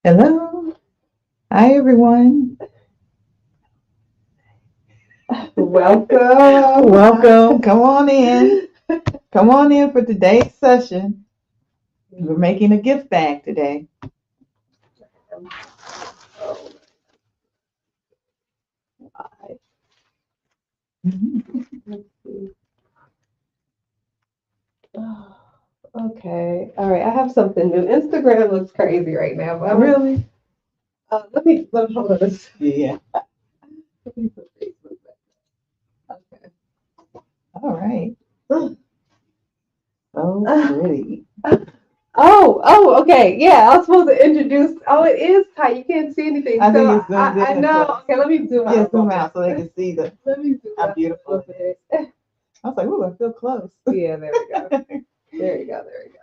Hello. Hi, everyone. Welcome. Welcome. Come on in. Come on in for today's session. We're making a gift bag today. Let's see. Oh, okay. All right. I have something new. Instagram looks crazy right now. But Really? let me hold on. Yeah. Let me put Facebook back. Okay. All right. So pretty. Okay. Yeah, I was supposed to introduce. Oh, it is tight. You can't see anything. I think So it's zoomed in I and know. close. Okay, let me zoom Yeah, out a zoom little out so they bit. can see Let me zoom how out a beautiful little it is. bit. I was like, ooh, I feel close. Yeah, there we go. There you go. There we go.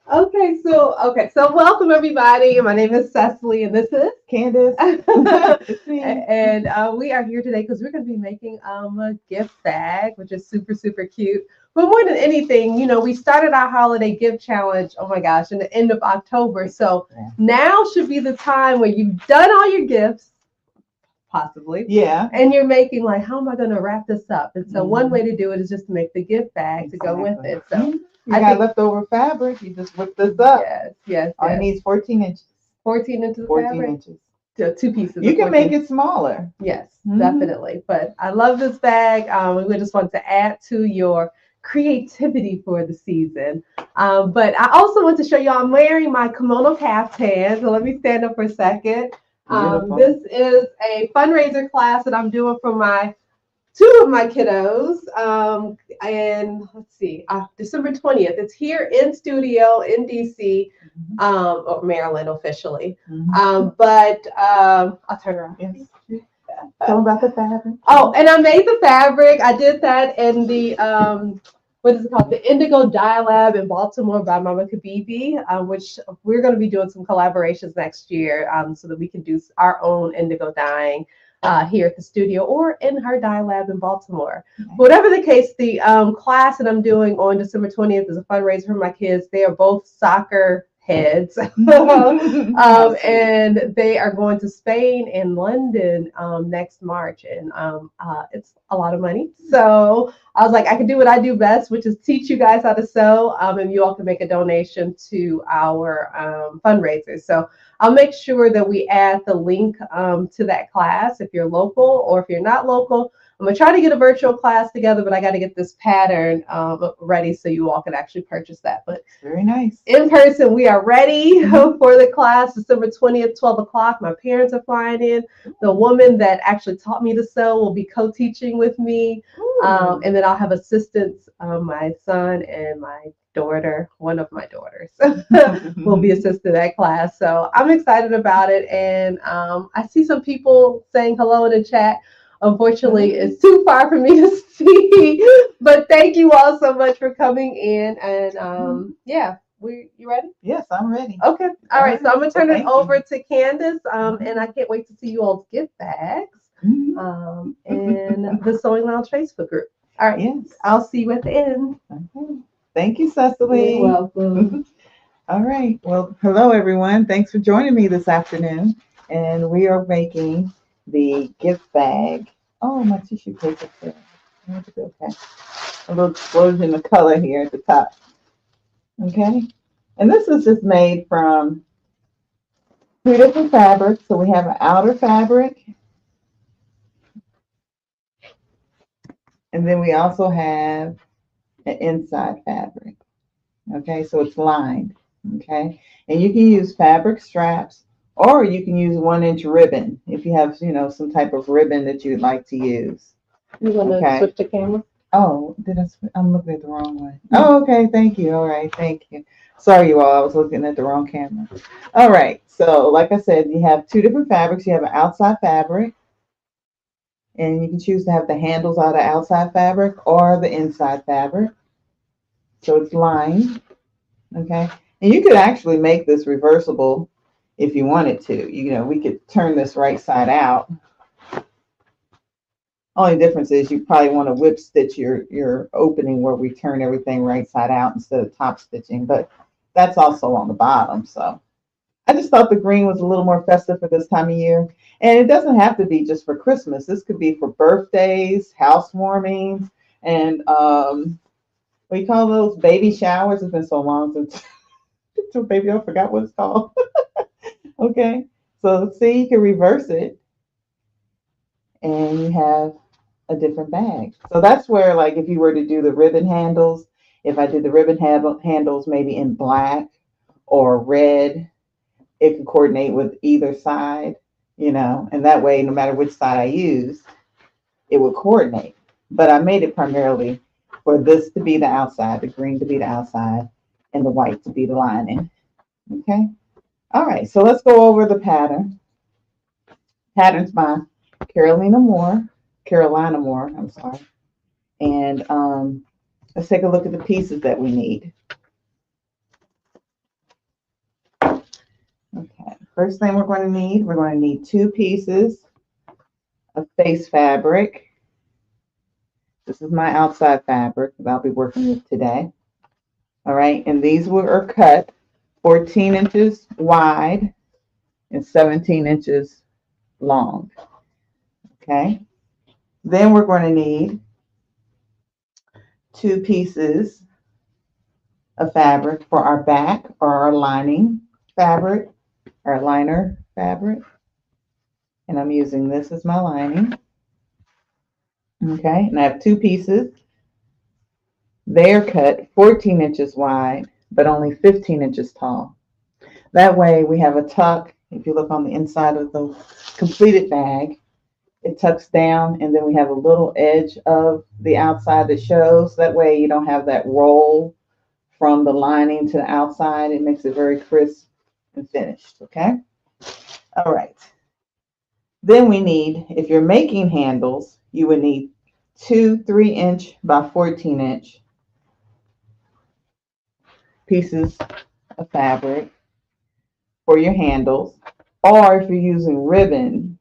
Okay, so welcome everybody. My name is Cecily, and this is Candace. It's me. and we are here today because we're going to be making a gift bag, which is super cute. But more than anything, we started our holiday gift challenge. Oh my gosh, in the end of October. So Yeah. now should be the time where you've done all your gifts, possibly. Yeah. And you're making like, how am I going to wrap this up? And so one way to do it is just to make the gift bag to go with it. So You I got think leftover fabric. You just whip this up. yes, All it yes. needs 14 inches. 14 inches of 14 fabric. inches. Two pieces You of can 14. make it smaller. Yes, Mhm. definitely. But I love this bag. We just want to add to your creativity for the season. But I also want to show you I'm wearing my kimono caftan. So let me stand up for a second. Beautiful. This is a fundraiser class that I'm doing for my two of my kiddos. And let's see, December 20th. It's here in studio in DC, or Maryland officially. But I'll turn around. Yes. Tell about the fabric. Oh, and I made the fabric. I did that in the what is it called? The Indigo Dye Lab in Baltimore by Mama Kabibi, which we're going to be doing some collaborations next year, so that we can do our own indigo dyeing here at the studio or in her dye lab in Baltimore. Nice. Whatever the case, the class that I'm doing on December 20th is a fundraiser for my kids. They are both soccer heads. And they are going to Spain and London next March, and it's a lot of money. So I was like, I can do what I do best, which is teach you guys how to sew, and you all can make a donation to our fundraiser. So I'll make sure that we add the link to that class if you're local, or if you're not local. I'm gonna try to get a virtual class together, but I got to get this pattern ready so you all can actually purchase that. But very nice. In person, we are ready for the class, December 20th, 12 o'clock. My parents are flying in. The woman that actually taught me to sew will be co-teaching with me. And then I'll have assistants, my son and my daughter, one of my daughters, will be assisting that class. So I'm excited about it. And I see some people saying hello in the chat. Unfortunately, it's too far for me to see. But thank you all so much for coming in. And yeah, you ready? Yes, I'm ready. Okay. All right. So I'm gonna turn it over you. to Candace. And I can't wait to see you all's gift bags. And the Sewing Lounge Facebook group. All right. Yes. I'll see you at the end. Okay. Thank you, Cecily. You're welcome. All right. Well, hello, everyone. Thanks for joining me this afternoon. And we are making the gift bag. Oh, my tissue paper. Okay. A little explosion of color here at the top. Okay. And this is just made from two different fabrics. So we have an outer fabric, and then we also have an inside fabric. Okay, so it's lined. Okay, and you can use fabric straps, or you can use 1 inch ribbon if you have, some type of ribbon that you'd like to use. You want to switch the camera? Oh, I'm looking at the wrong one. Oh, okay. Thank you. All right. Thank you. Sorry, you all. I was looking at the wrong camera. All right. So, like I said, you have two different fabrics. You have an outside fabric, and you can choose to have the handles out of outside fabric or the inside fabric. So it's lined. Okay. And you could actually make this reversible if you wanted to. We could turn this right side out. Only difference is you probably want to whip stitch your opening where we turn everything right side out instead of top stitching, but that's also on the bottom. So, I just thought the green was a little more festive for this time of year. And it doesn't have to be just for Christmas. This could be for birthdays, housewarmings, and what do you call those? Baby showers. It's been so long since so baby, I forgot what it's called. Okay. So see, you can reverse it and you have a different bag. So that's where, like, if you were to do the ribbon handles, if I did the handles maybe in black or red, it can coordinate with either side, and that way, no matter which side I use, it would coordinate. But I made it primarily for this to be the outside, the green to be the outside, and the white to be the lining. Okay. All right. So let's go over the pattern. Patterns by Carolina Moore, Carolina Moore. I'm sorry. And let's take a look at the pieces that we need. Okay. First thing we're going to need 2 pieces of face fabric. This is my outside fabric that I'll be working with today. All right, and these are cut 14 inches wide and 17 inches long. Okay, then we're going to need 2 pieces of fabric for our back or our lining fabric, our liner fabric. And I'm using this as my lining. Okay, and I have 2 pieces. They're cut 14 inches wide, but only 15 inches tall. That way we have a tuck. If you look on the inside of the completed bag, it tucks down, and then we have a little edge of the outside that shows. That way you don't have that roll from the lining to the outside. It makes it very crisp and finished, okay? All right. Then we need, if you're making handles, you would need 2 3-inch by 14-inch pieces of fabric for your handles. Or if you're using ribbon,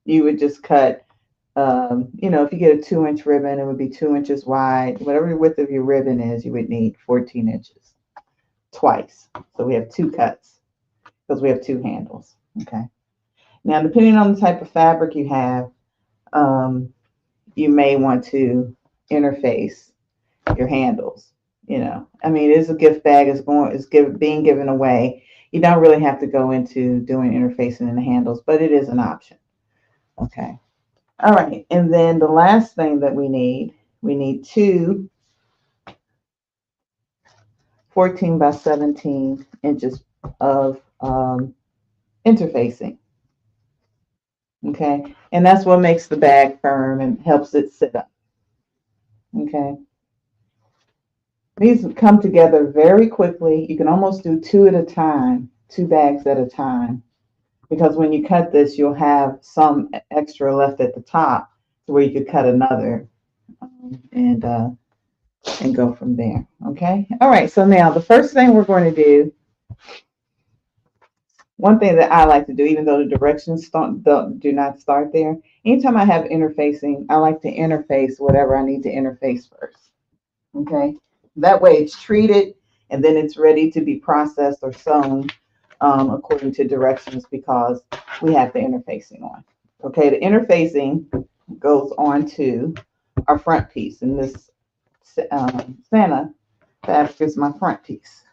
you would just cut, if you get a 2-inch ribbon, it would be 2 inches wide. Whatever the width of your ribbon is, you would need 14 inches twice. So we have 2 cuts because we have 2 handles. Okay. Now, depending on the type of fabric you have, you may want to interface your handles. It is a gift bag. Being given away. You don't really have to go into doing interfacing in the handles, but it is an option. Okay. All right. And then the last thing that we need 2 14 by 17 inches of interfacing. Okay. And that's what makes the bag firm and helps it sit up. Okay. These come together very quickly. You can almost do 2 at a time, 2 bags at a time, because when you cut this, you'll have some extra left at the top where you could cut another and go from there. Okay. All right. So now the first thing we're going to do, one thing that I like to do, even though the directions do not start there, anytime I have interfacing, I like to interface whatever I need to interface first. Okay. That way it's treated and then it's ready to be processed or sewn according to directions because we have the interfacing on. Okay, the interfacing goes on to our front piece, and this Santa fabric is my front piece.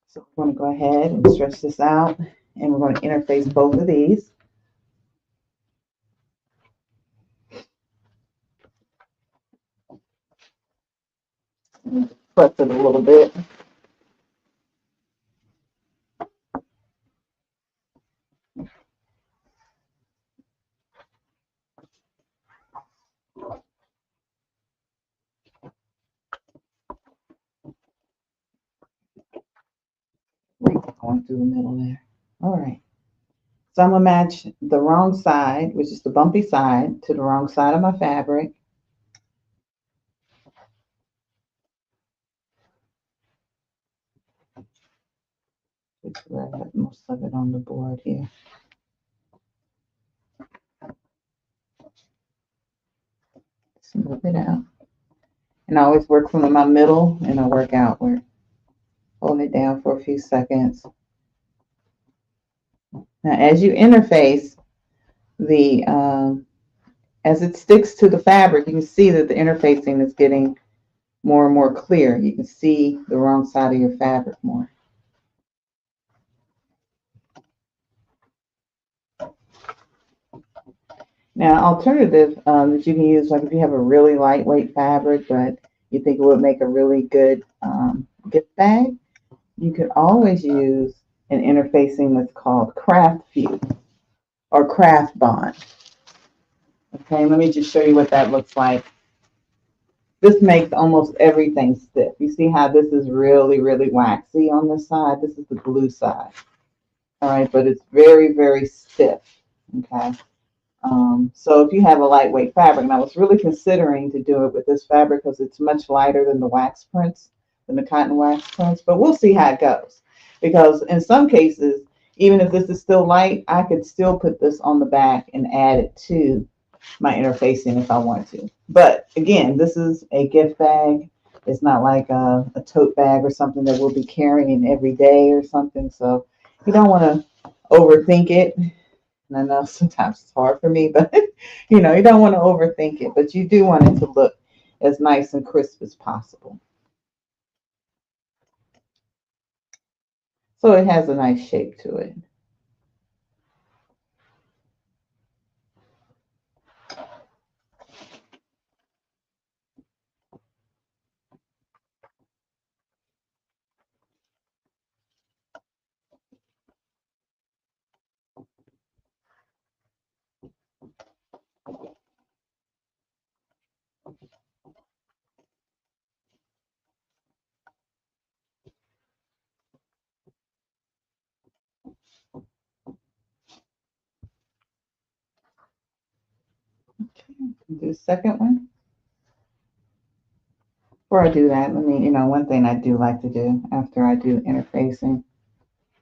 So we're going to go ahead and stretch this out, and we're going to interface both of these. Press it a little bit. Going through the middle there. All right. So I'm going to match the wrong side, which is the bumpy side, to the wrong side of my fabric. I have most of it on the board here. Smooth it out. And I always work from my middle and I work outward. Holding it down for a few seconds Now, as you interface as it sticks to the fabric, you can see that the interfacing is getting more and more clear. You can see the wrong side of your fabric more. Now, alternative that you can use, like if you have a really lightweight fabric, but you think it would make a really good gift bag, you could always use an interfacing that's called craft fuse or craft bond. Okay, let me just show you what that looks like. This makes almost everything stiff. You see how this is really, really waxy on this side? This is the glue side. All right, but it's very, very stiff. Okay. So if you have a lightweight fabric, and I was really considering to do it with this fabric because it's much lighter than the wax prints, than the cotton wax prints, but we'll see how it goes. Because in some cases, even if this is still light, I could still put this on the back and add it to my interfacing if I want to. But again, this is a gift bag. It's not like a tote bag or something that we'll be carrying every day or something. So you don't want to overthink it. And I know sometimes it's hard for me, but you don't want to overthink it, but you do want it to look as nice and crisp as possible. So it has a nice shape to it. Okay, do the second one. Before I do that, let me, one thing I do like to do after I do interfacing,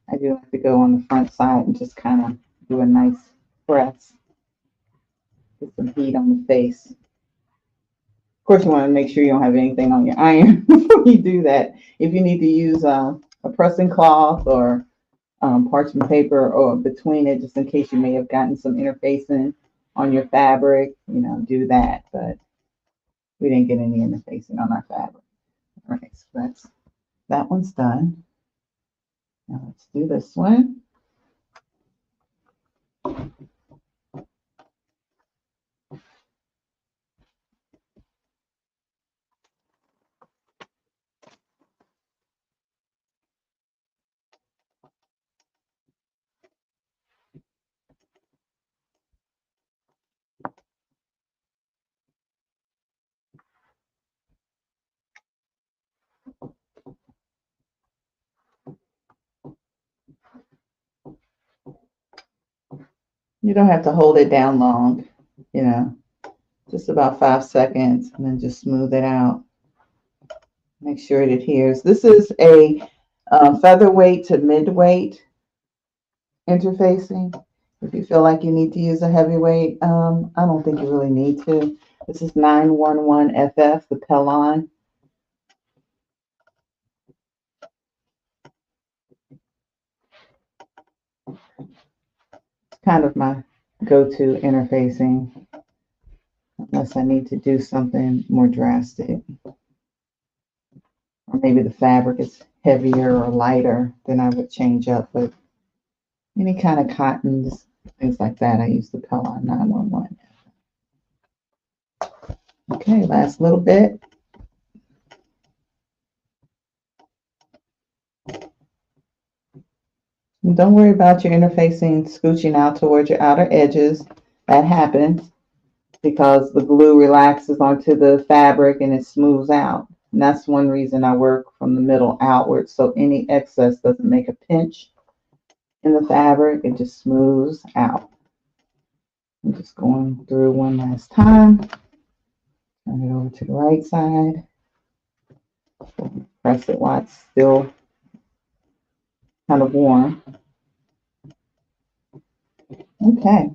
I do like to go on the front side and just kind of do a nice press, get some heat on the face. Of course, you want to make sure you don't have anything on your iron before you do that. If you need to use a pressing cloth or parchment paper or between it, just in case you may have gotten some interfacing on your fabric, do that. But we didn't get any interfacing on our fabric. All right, so that one's done. Now let's do this one. You don't have to hold it down long, just about 5 seconds, and then just smooth it out. Make sure it adheres. This is a featherweight to midweight interfacing. If you feel like you need to use a heavyweight, I don't think you really need to. This is 911FF, the Pellon. It's kind of my go-to interfacing, unless I need to do something more drastic. Or maybe the fabric is heavier or lighter, then I would change up. But any kind of cottons, things like that, I use the Pellon 911. Okay, last little bit. And don't worry about your interfacing scooching out towards your outer edges. That happens because the glue relaxes onto the fabric and it smooths out. And that's one reason I work from the middle outward, so any excess doesn't make a pinch in the fabric. It just smooths out. I'm just going through one last time. Turn it over to the right side. Press it while it's still kind of warm. Okay.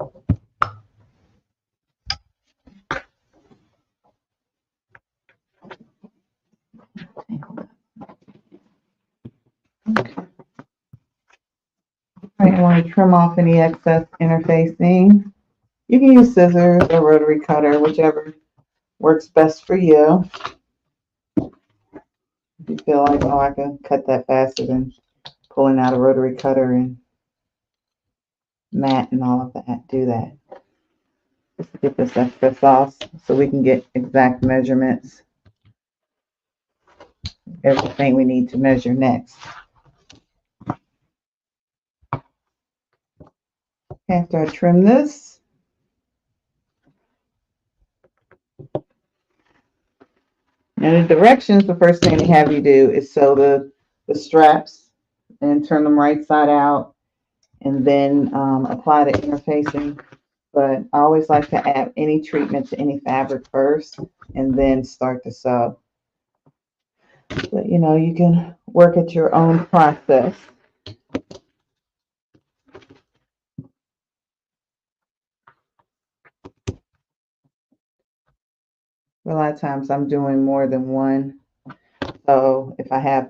Okay. All right, I want to trim off any excess interfacing. You can use scissors or rotary cutter, whichever works best for you. If you feel like, oh, I can cut that faster than pulling out a rotary cutter and mat and all of that, do that. Just to get this extra sauce so we can get exact measurements, everything we need to measure next. After I trim this, and the directions, the first thing they have you do is sew the straps and turn them right side out, and then apply the interfacing. But I always like to add any treatment to any fabric first and then start to sew. But you know, you can work at your own process. A lot of times I'm doing more than one. So if I have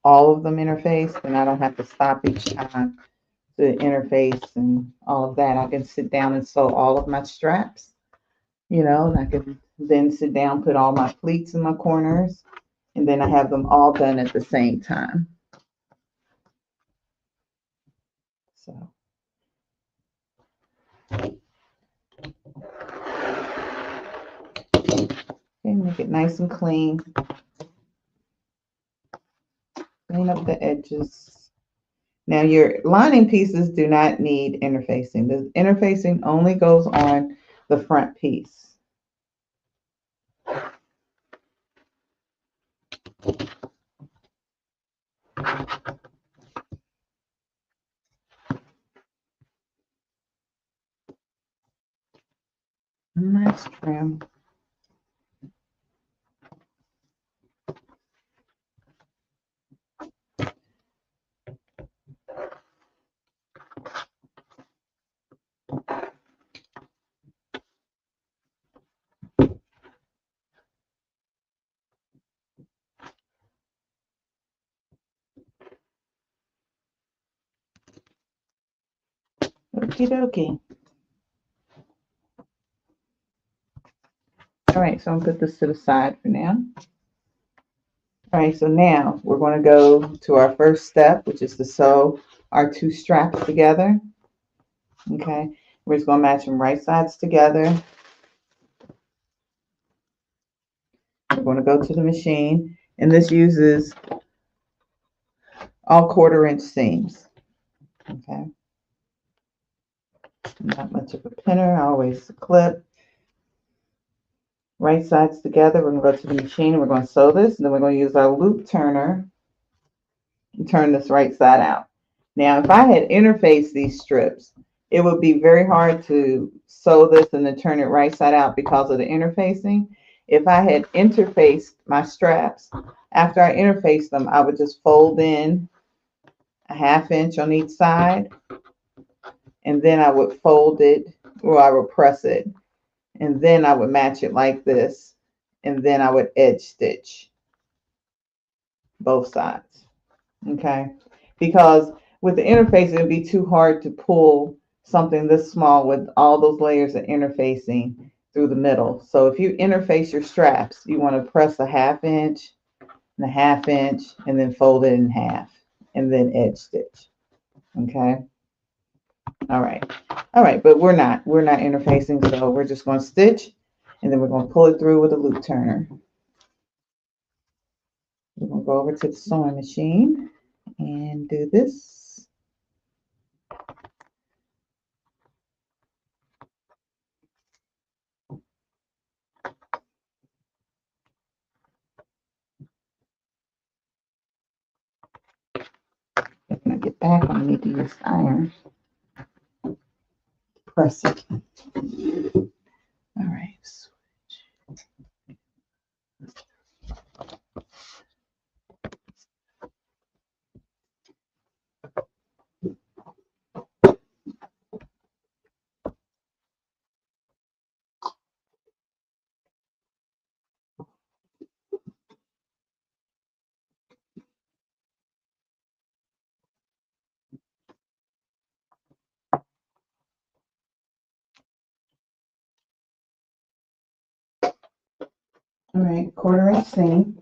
all of them interfaced, then I don't have to stop each time to interface and all of that. I can sit down and sew all of my straps, you know, and I can then sit down, put all my pleats in my corners, and then I have them all done at the same time. So, okay, make it nice and clean. Clean up the edges. Now your lining pieces do not need interfacing. The interfacing only goes on the front piece. Nice trim. Okie dokie. All right, so I'm gonna put this to the side for now. All right, so now we're going to go to our first step, which is to sew our two straps together. Okay, we're just going to match them right sides together. We're going to go to the machine, and this uses all 1/4 inch seams. Okay, not much of a pinner, always a clip. Right sides together. We're going to go to the machine, and we're going to sew this, and then we're going to use our loop turner and turn this right side out. Now, if I had interfaced these strips, it would be very hard to sew this and then turn it right side out because of the interfacing. If I had interfaced my straps, after I interfaced them, I would just fold in a 1/2 inch on each side, and then I would fold it, or I would press it, and then I would match it like this, and then I would edge stitch both sides. Okay, because with the interface, it would be too hard to pull something this small with all those layers of interfacing through the middle. So if you interface your straps, you want to press a 1/2 inch and a 1/2 inch and then fold it in half and then edge stitch. Okay. All right. All right. But we're not interfacing. So we're just going to stitch and then we're going to pull it through with a loop turner. We're going to go over to the sewing machine and do this. When I get back, I need to use iron. Press it. All right. All right, 1/4 inch seam.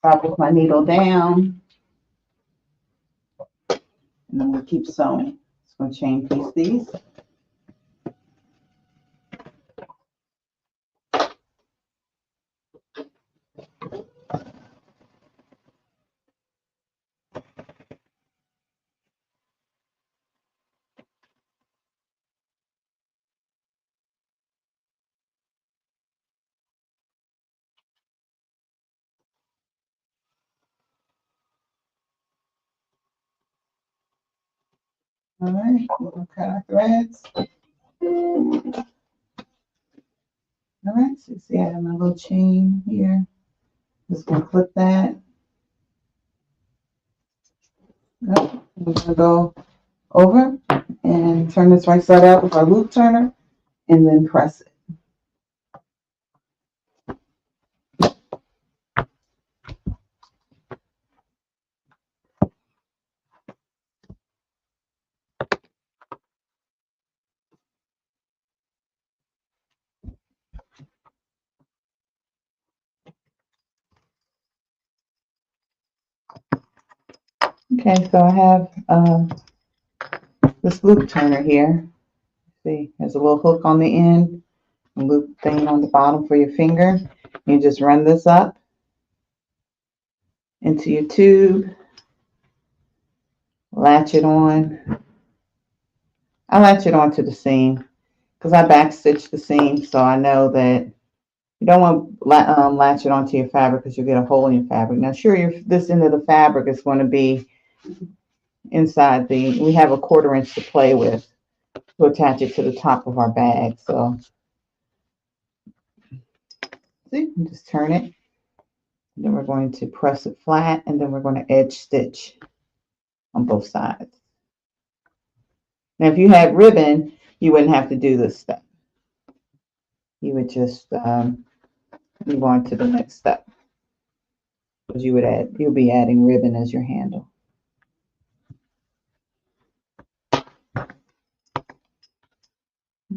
I put my needle down, and then we keep sewing. Just gonna chain piece these. All right, we're gonna cut our threads. All right, so you see I have my little chain here. Just gonna clip that. Yep. We're gonna go over and turn this right side out with our loop turner and then press it. Okay, so I have this loop turner here. See, there's a little hook on the end, a loop thing on the bottom for your finger. You just run this up into your tube, latch it on. I latch it onto the seam because I back stitch the seam, so I know that you don't want to latch it onto your fabric because you get a hole in your fabric. Now, sure, this end of the fabric is going to be inside we have a 1/4 inch to play with to attach it to the top of our bag. So, see, just turn it. Then we're going to press it flat, and then we're going to edge stitch on both sides. Now, if you had ribbon, you wouldn't have to do this step. You would just move on to the next step, because you'll be adding ribbon as your handle.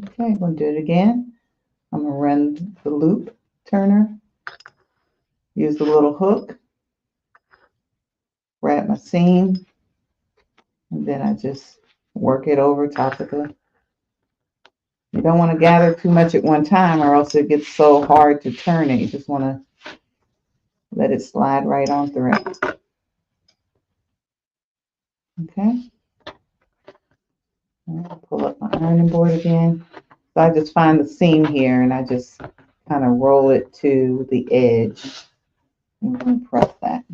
Okay, I'm going to do it again. I'm going to run the loop turner, use the little hook, grab my seam, and then I just work it over top of the. You don't want to gather too much at one time or else it gets so hard to turn it. You just want to let it slide right on through. Okay. I'll pull up my ironing board again. So I just find the seam here and I just kind of roll it to the edge. I'm going to press that.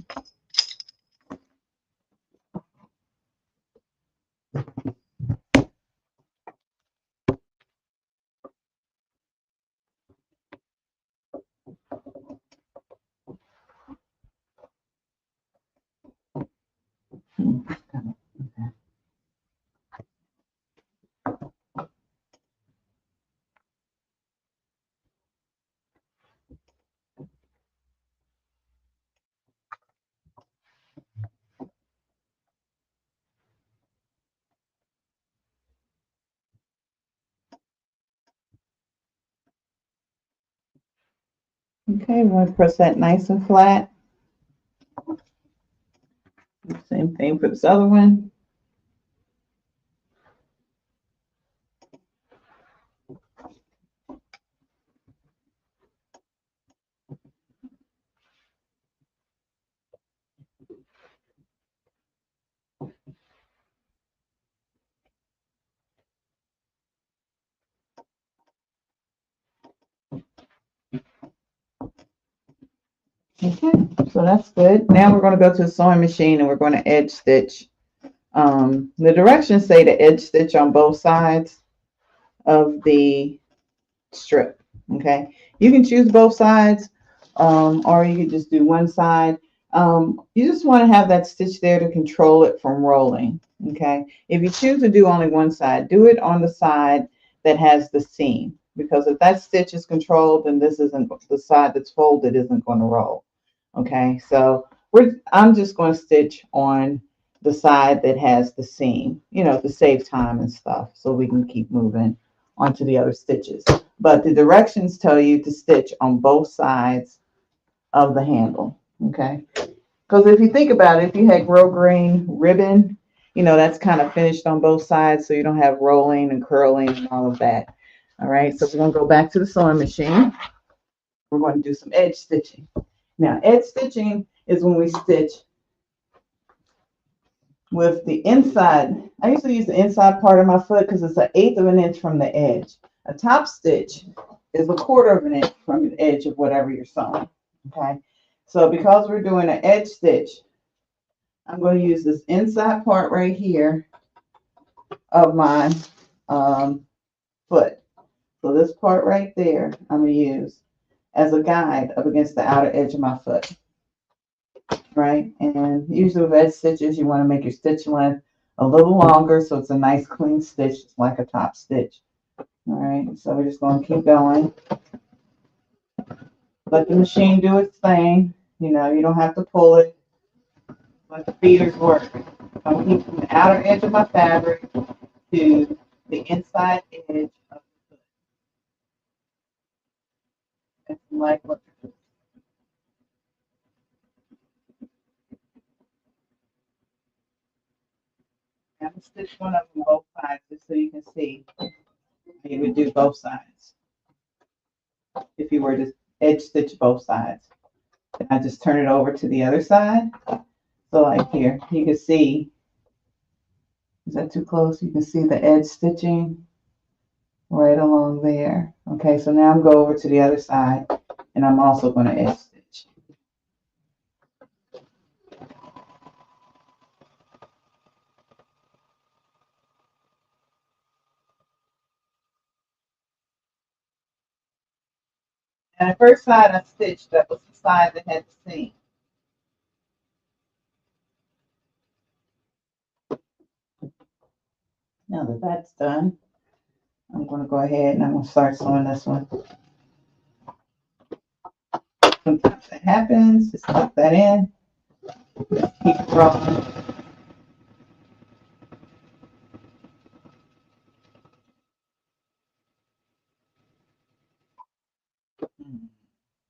Okay, we're going to press that nice and flat. Same thing for this other one. Okay, So that's good. Now we're going to go to the sewing machine and we're going to edge stitch. The directions say to edge stitch on both sides of the strip. Okay, you can choose both sides, or you can just do one side. You just want to have that stitch there to control it from rolling. Okay, if you choose to do only one side, do it on the side that has the seam, because if that stitch is controlled, then this isn't, the side that's folded isn't going to roll. Okay, so I'm just going to stitch on the side that has the seam, to save time and stuff, so we can keep moving onto the other stitches. But the directions tell you to stitch on both sides of the handle. Okay, because if you think about it, if you had grosgrain ribbon, that's kind of finished on both sides, so you don't have rolling and curling and all of that. All right, so we're going to go back to the sewing machine. We're going to do some edge stitching. Now, edge stitching is when we stitch with the inside. I usually use the inside part of my foot because it's 1/8 of an inch from the edge. A top stitch is 1/4 of an inch from the edge of whatever you're sewing. Okay, so because we're doing an edge stitch, I'm going to use this inside part right here of my foot. So this part right there, I'm going to use as a guide up against the outer edge of my foot. Right, and usually with edge stitches, you want to make your stitch length a little longer so it's a nice clean stitch, just like a top stitch. All right, so we're just going to keep going. Let the machine do its thing. You don't have to pull it. Let the feeders work. I'm keep from the outer edge of my fabric to the inside edge of the foot. It's like what. I'm going to stitch one of them both sides just so you can see. You would do both sides if you were to edge stitch both sides. And I just turn it over to the other side. So like here, you can see, is that too close? You can see the edge stitching right along there. Okay, so now I'm going over to the other side and I'm also going to edge stitch. And the first side I stitched, that was the side that had the seam. Now that that's done, I'm going to go ahead and I'm going to start sewing this one. Sometimes that happens, just tuck that in, keep it rolling.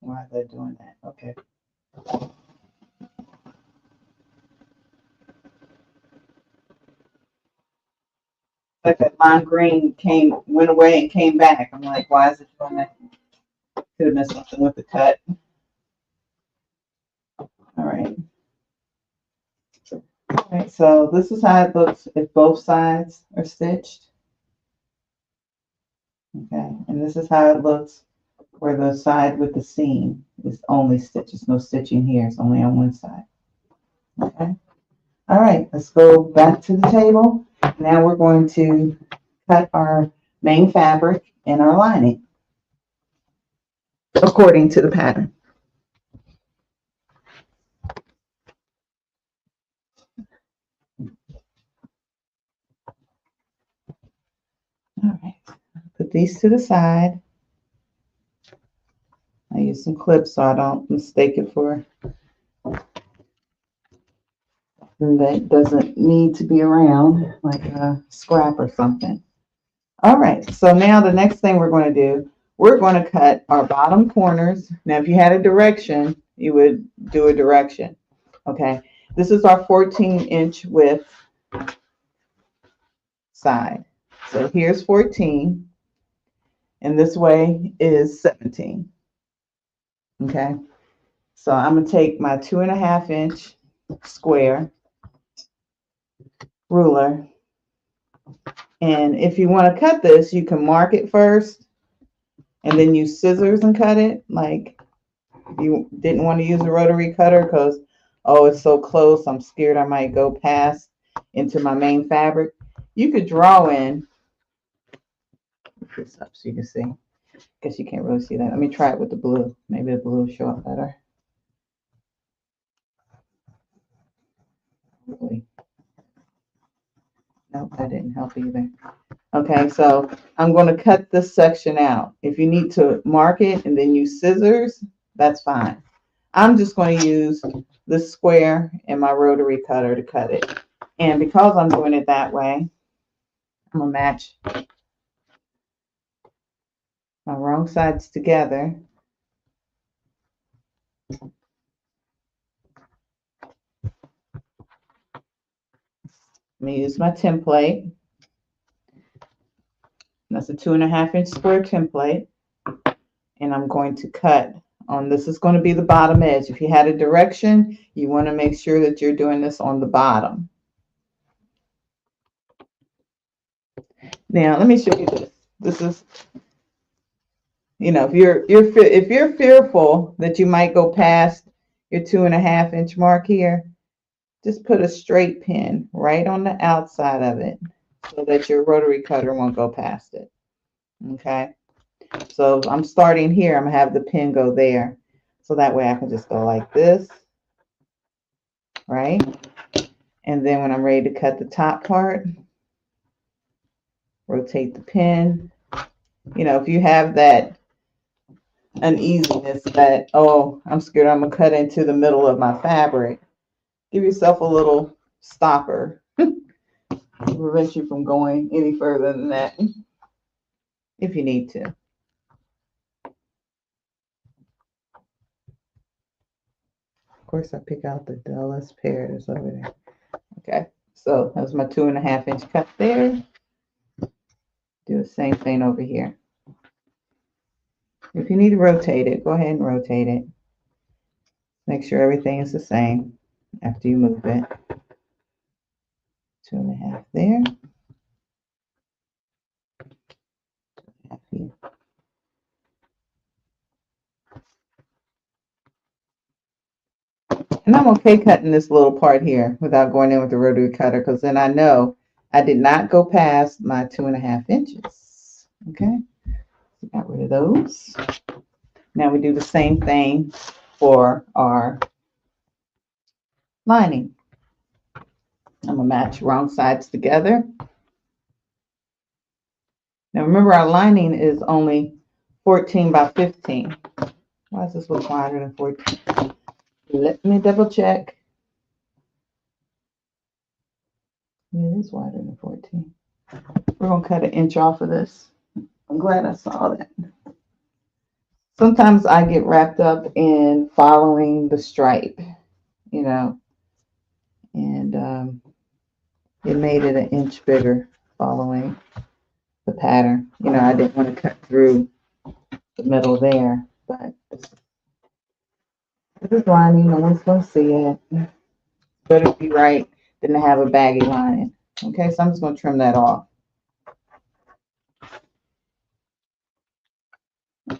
Why are they doing that? Okay. Like that lime green went away and came back. I'm like, why is it doing that? Could have missed something with the cut. All right. All right, so this is how it looks if both sides are stitched. Okay, and this is how it looks where the side with the seam is only stitches. No stitching here. It's only on one side. Okay. All right, let's go back to the table. Now we're going to cut our main fabric and our lining according to the pattern. All right, put these to the side. I use some clips so I don't mistake it for something that doesn't need to be around, like a scrap or something. All right, so now the next thing we're going to do, we're going to cut our bottom corners. Now, if you had a direction, you would do a direction. Okay, this is our 14-inch width side. So here's 14, and this way is 17. Okay, so I'm going to take my 2.5-inch square ruler, and if you want to cut this, you can mark it first and then use scissors and cut it like If you didn't want to use a rotary cutter because, oh, it's so close, I'm scared I might go past into my main fabric, you could draw in, put this up so you can see. Guess you can't really see that. Let me try it with the blue. Maybe the blue will show up better. Really? Nope, that didn't help either. Okay, so I'm going to cut this section out. If you need to mark it and then use scissors, that's fine. I'm just going to use the square and my rotary cutter to cut it. And because I'm doing it that way, I'm going to match my wrong sides together. I'm going to use my template. That's a 2.5-inch square template. And I'm going to cut on, this is going to be the bottom edge. If you had a direction, you want to make sure that you're doing this on the bottom. Now, let me show you this. This is, you know, if you're fearful that you might go past your 2.5-inch mark here, just put a straight pin right on the outside of it so that your rotary cutter won't go past it. Okay. So I'm starting here. I'm gonna have the pin go there, so that way I can just go like this, right? And then when I'm ready to cut the top part, rotate the pin. You know, if you have that uneasiness that, oh, I'm scared I'm gonna cut into the middle of my fabric, give yourself a little stopper to prevent you from going any further than that if you need to. Of course, I pick out the dullest pair that's over there. Okay, so that's my 2.5-inch cut there. Do the same thing over here. If you need to rotate it, go ahead and rotate it. Make sure everything is the same after you move it. 2.5 there. 2.5 here. And I'm okay cutting this little part here without going in with the rotary cutter, because then I know I did not go past my 2.5 inches. Okay, so got rid of those. Now we do the same thing for our lining. I'm gonna match wrong sides together. Now remember, our lining is only 14 by 15. Why does this look wider than 14? Let me double check. It is wider than 14. We're gonna cut 1 inch off of this. I'm glad I saw that. Sometimes I get wrapped up in following the stripe, you know, and it made it 1 inch bigger following the pattern. You know, I didn't want to cut through the middle there, but this is lining. No one's gonna see it. Better be right than to have a baggy lining. Okay, so I'm just gonna trim that off.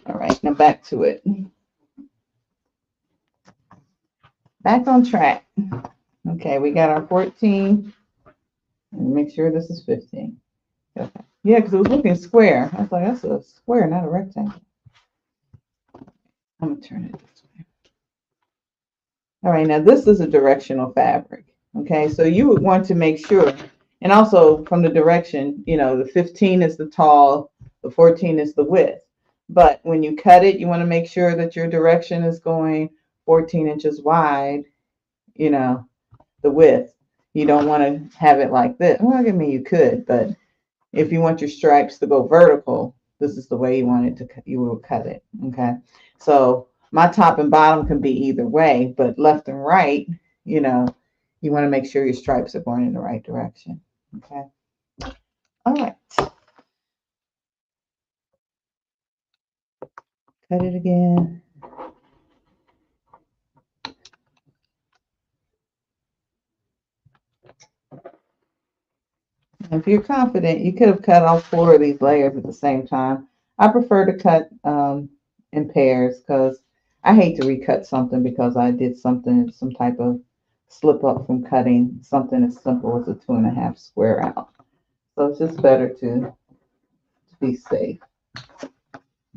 All right, now back to it. Back on track. Okay, we got our 14. And make sure this is 15. Okay. Yeah, because it was looking square. I was like, that's a square, not a rectangle. I'm gonna turn it this way. All right, now this is a directional fabric. Okay, so you would want to make sure, and also from the direction, you know, the 15 is the tall, the 14 is the width. But when you cut it, you want to make sure that your direction is going 14 inches wide, you know, the width. You don't want to have it like this. Well, I mean, you could, but if you want your stripes to go vertical, this is the way you want it to, you will cut it. Okay. So my top and bottom can be either way, but left and right, you know, you want to make sure your stripes are going in the right direction. Okay. All right. Cut it again. If you're confident, you could have cut all 4 of these layers at the same time. I prefer to cut in pairs because I hate to recut something because I did something, some type of slip up from cutting something as simple as a 2.5 square out. So it's just better to be safe.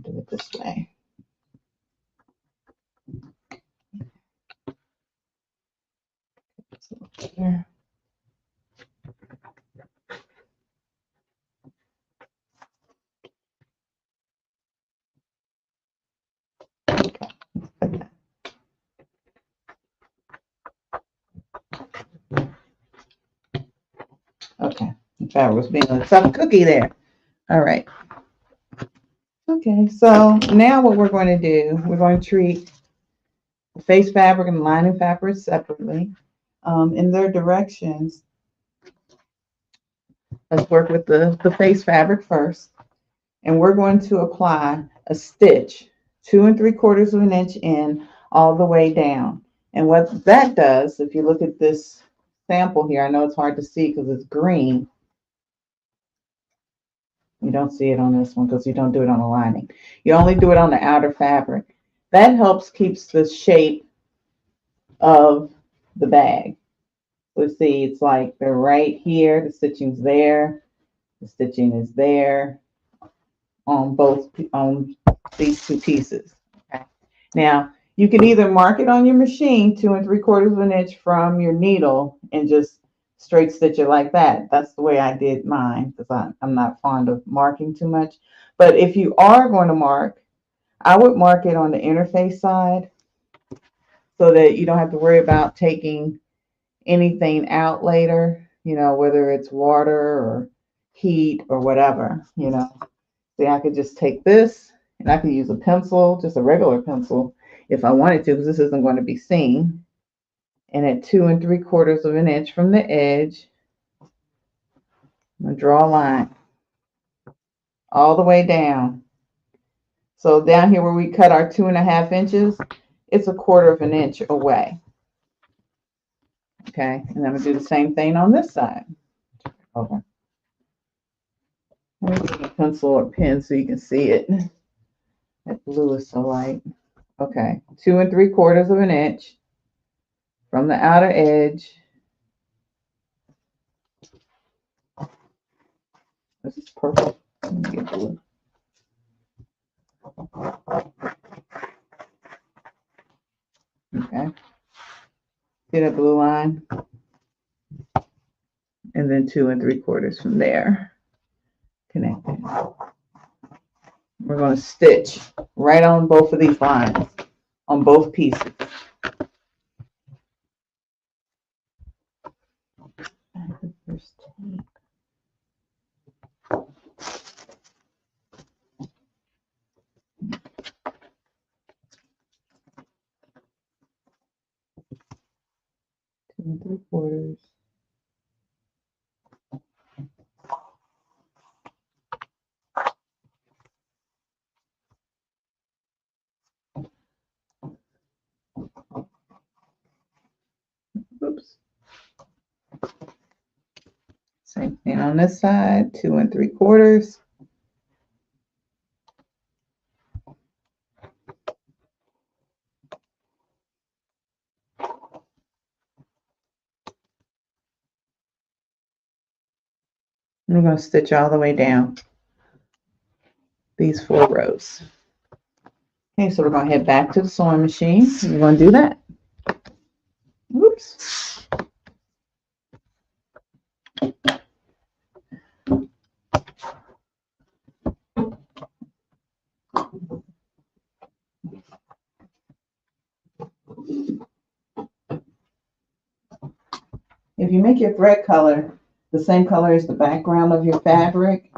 Do it this way. So there. Okay, the fabric was being a tough cookie there. All right. Okay, so now what we're going to do, we're going to treat the face fabric and lining fabric separately. In their directions, let's work with the face fabric first. And we're going to apply a stitch 2 3/4 of an inch in all the way down. And what that does, if you look at this sample here, I know it's hard to see because it's green. You don't see it on this one because you don't do it on the lining. You only do it on the outer fabric. That helps keeps the shape of the bag. Let's see, it's like they're right here. The stitching's there. The stitching is there on both on these two pieces. Okay. Now you can either mark it on your machine 2 3/4 of an inch from your needle and just straight stitch it like that. That's the way I did mine because I'm not fond of marking too much. But if you are going to mark, I would mark it on the interface side so that you don't have to worry about taking anything out later, whether it's water or heat or whatever, See, I could just take this and I could use a pencil, just a regular pencil, if I wanted to, because this isn't going to be seen. And at 2 3/4 of an inch from the edge, I'm going to draw a line all the way down. So down here where we cut our 2.5 inches, it's 1/4 of an inch away. Okay, and I'm going to do the same thing on this side. Over. Let me get a pencil or pen so you can see it. That blue is so light. Okay, 2 3/4 of an inch from the outer edge. This is purple. Let me get blue. Okay. See that blue line? And then 2 3/4 from there. Connect it. We're going to stitch right on both of these lines, on both pieces. Two and 3/4. Oops. Same thing on this side, 2 3/4. And we're going to stitch all the way down these 4 rows. Okay, so we're going to head back to the sewing machine. We're going to do that. Oops. If you make your thread color the same color as the background of your fabric,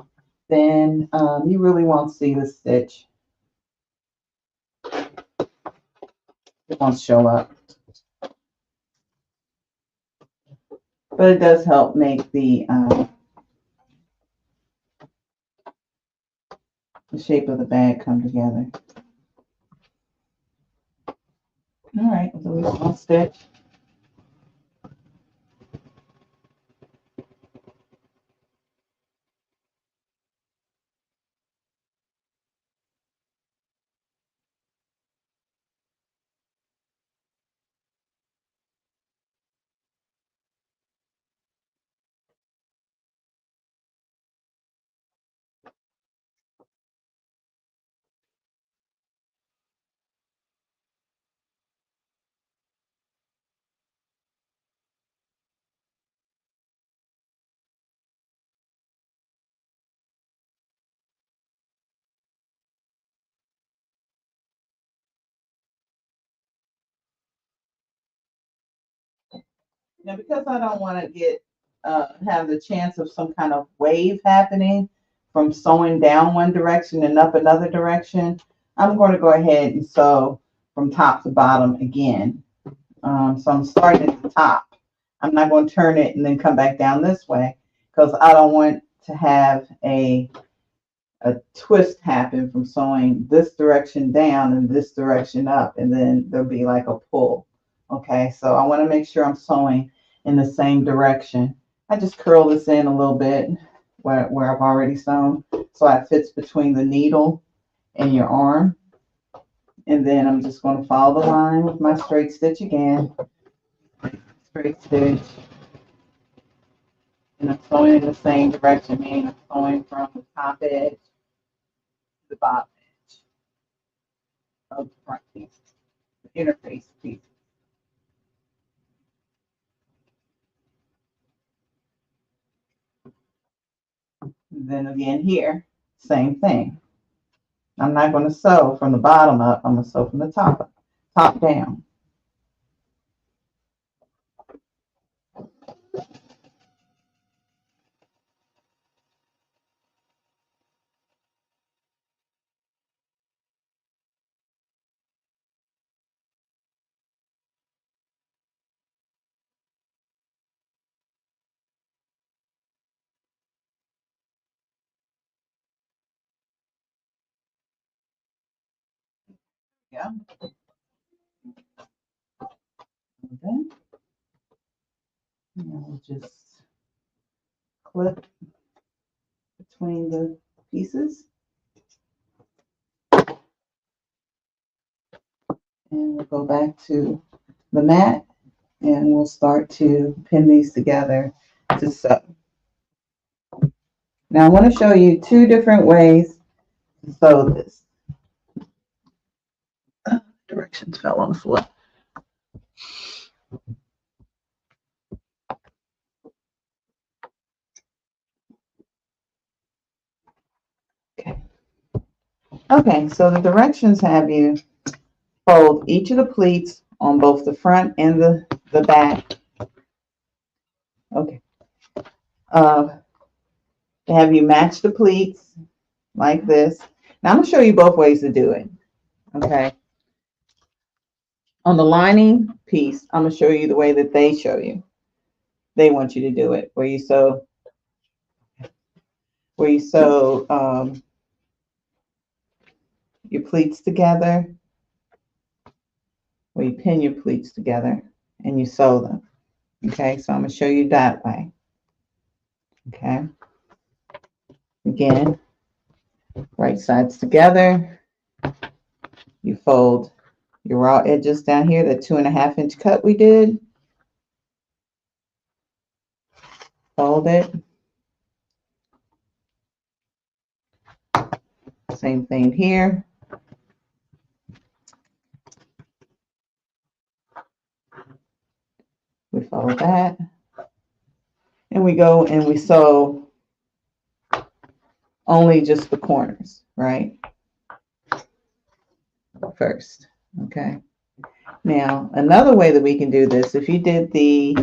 then you really won't see the stitch. It won't show up. But it does help make the shape of the bag come together. All right, so we will stitch. Now, because I don't want to have the chance of some kind of wave happening from sewing down one direction and up another direction, I'm going to go ahead and sew from top to bottom again. So I'm starting at the top. I'm not going to turn it and then come back down this way because I don't want to have a twist happen from sewing this direction down and this direction up, and then there'll be like a pull. Okay, so I want to make sure I'm sewing in the same direction. I just curl this in a little bit where I've already sewn so it fits between the needle and your arm. And then I'm just going to follow the line with my straight stitch again. Straight stitch. And I'm sewing in the same direction, meaning I'm sewing from the top edge to the bottom edge of the front piece, the interface piece. And then again here, same thing. I'm not going to sew from the bottom up. I'm going to sew from the top down. Yeah. Okay. And we'll just clip between the pieces. And we'll go back to the mat and we'll start to pin these together to sew. Now I want to show you two different ways to sew this. Directions fell on the floor. Okay. Okay, so the directions have you fold each of the pleats on both the front and the back. Okay. Have you match the pleats like this. Now I'm going to show you both ways to do it. Okay. On the lining piece, I'm going to show you the way that they show you. They want you to do it, where you sew your pleats together, where you pin your pleats together and you sew them. Okay, so I'm going to show you that way. Okay. Again, right sides together. You fold your raw edges down here, the 2.5 inch cut we did. Fold it. Same thing here. We fold that. And we go and we sew only just the corners, right? First, okay. Now, another way that we can do this, if you did the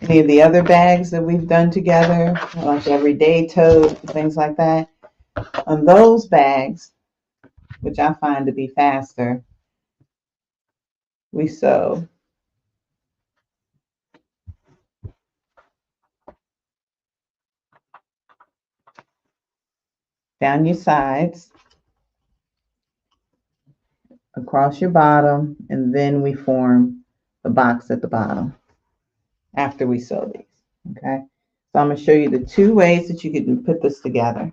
any of the other bags that we've done together, like everyday tote, things like that, on those bags, which I find to be faster, we sew down your sides, across your bottom, and then we form the box at the bottom after we sew these. Okay, so I'm going to show you the two ways that you can put this together.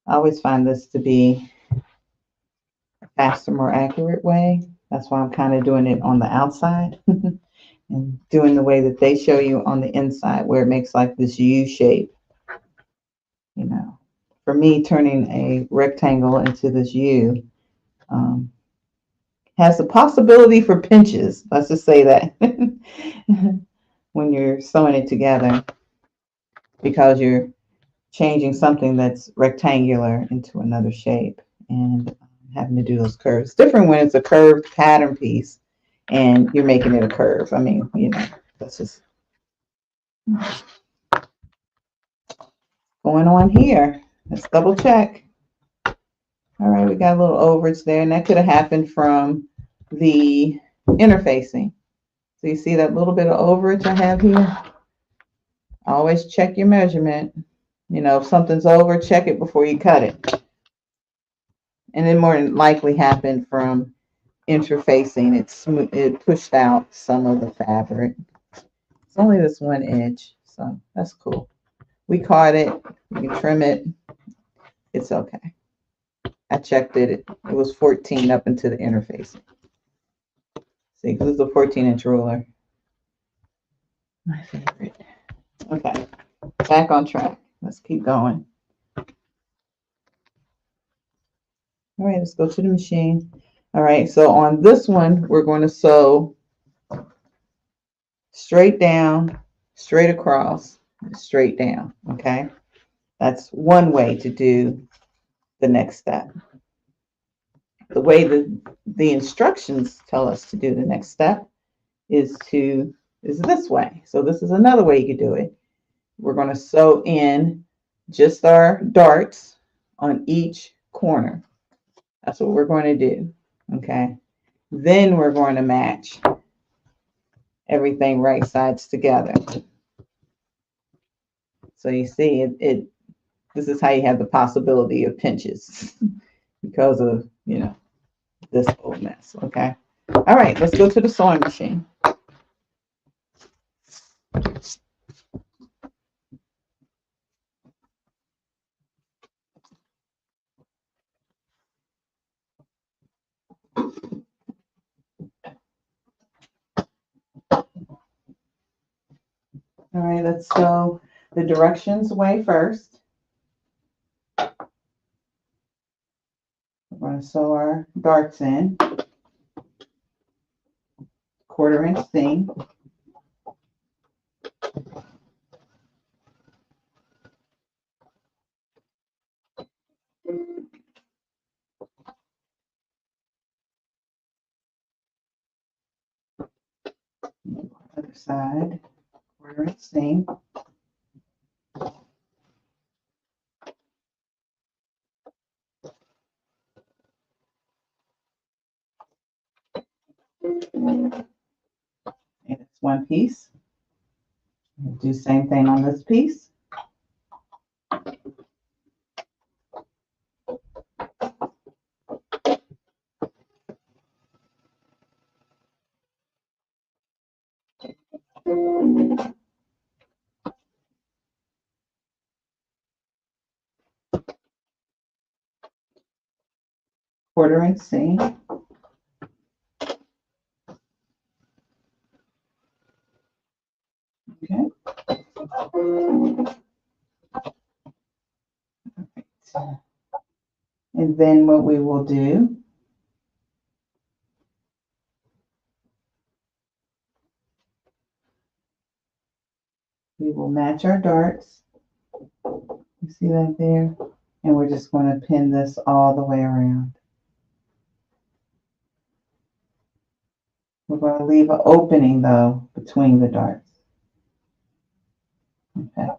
I always find this to be a faster, more accurate way. That's why I'm kind of doing it on the outside and doing the way that they show you on the inside, where it makes like this U shape. You know, for me, turning a rectangle into this U has the possibility for pinches. Let's just say that when you're sewing it together, because you're changing something that's rectangular into another shape and having to do those curves. Different when it's a curved pattern piece and you're making it a curve. I mean, that's just going on here. Let's double check. All right, we got a little overage there, and that could have happened from the interfacing. So you see that little bit of overage I have here? Always check your measurement. If something's over, check it before you cut it. And it more than likely happened from interfacing. It pushed out some of the fabric. It's only this one edge, so that's cool. We caught it. You can trim it. It's okay. I checked it. It was 14 up into the interfacing. See, because it's a 14-inch ruler. My favorite. Okay, back on track. Let's keep going. All right, let's go to the machine. All right, so on this one, we're going to sew straight down, straight across, straight down. Okay, that's one way to do the next step. The way the instructions tell us to do the next step is this way. So this is another way you could do it. We're going to sew in just our darts on each corner. That's what we're going to do. Okay. Then we're going to match everything right sides together. So you see this is how you have the possibility of pinches because of, this whole mess. Okay. All right, let's go to the sewing machine. All right, let's sew the directions way first. We're going to sew our darts in, 1/4 inch seam. Other side, 1/4 inch seam. And it's one piece. We'll do the same thing on this piece. Quarter inch seam. Okay. And then what we will do, we will match our darts. You see that there? And we're just going to pin this all the way around. We're going to leave an opening though between the darts. In fact,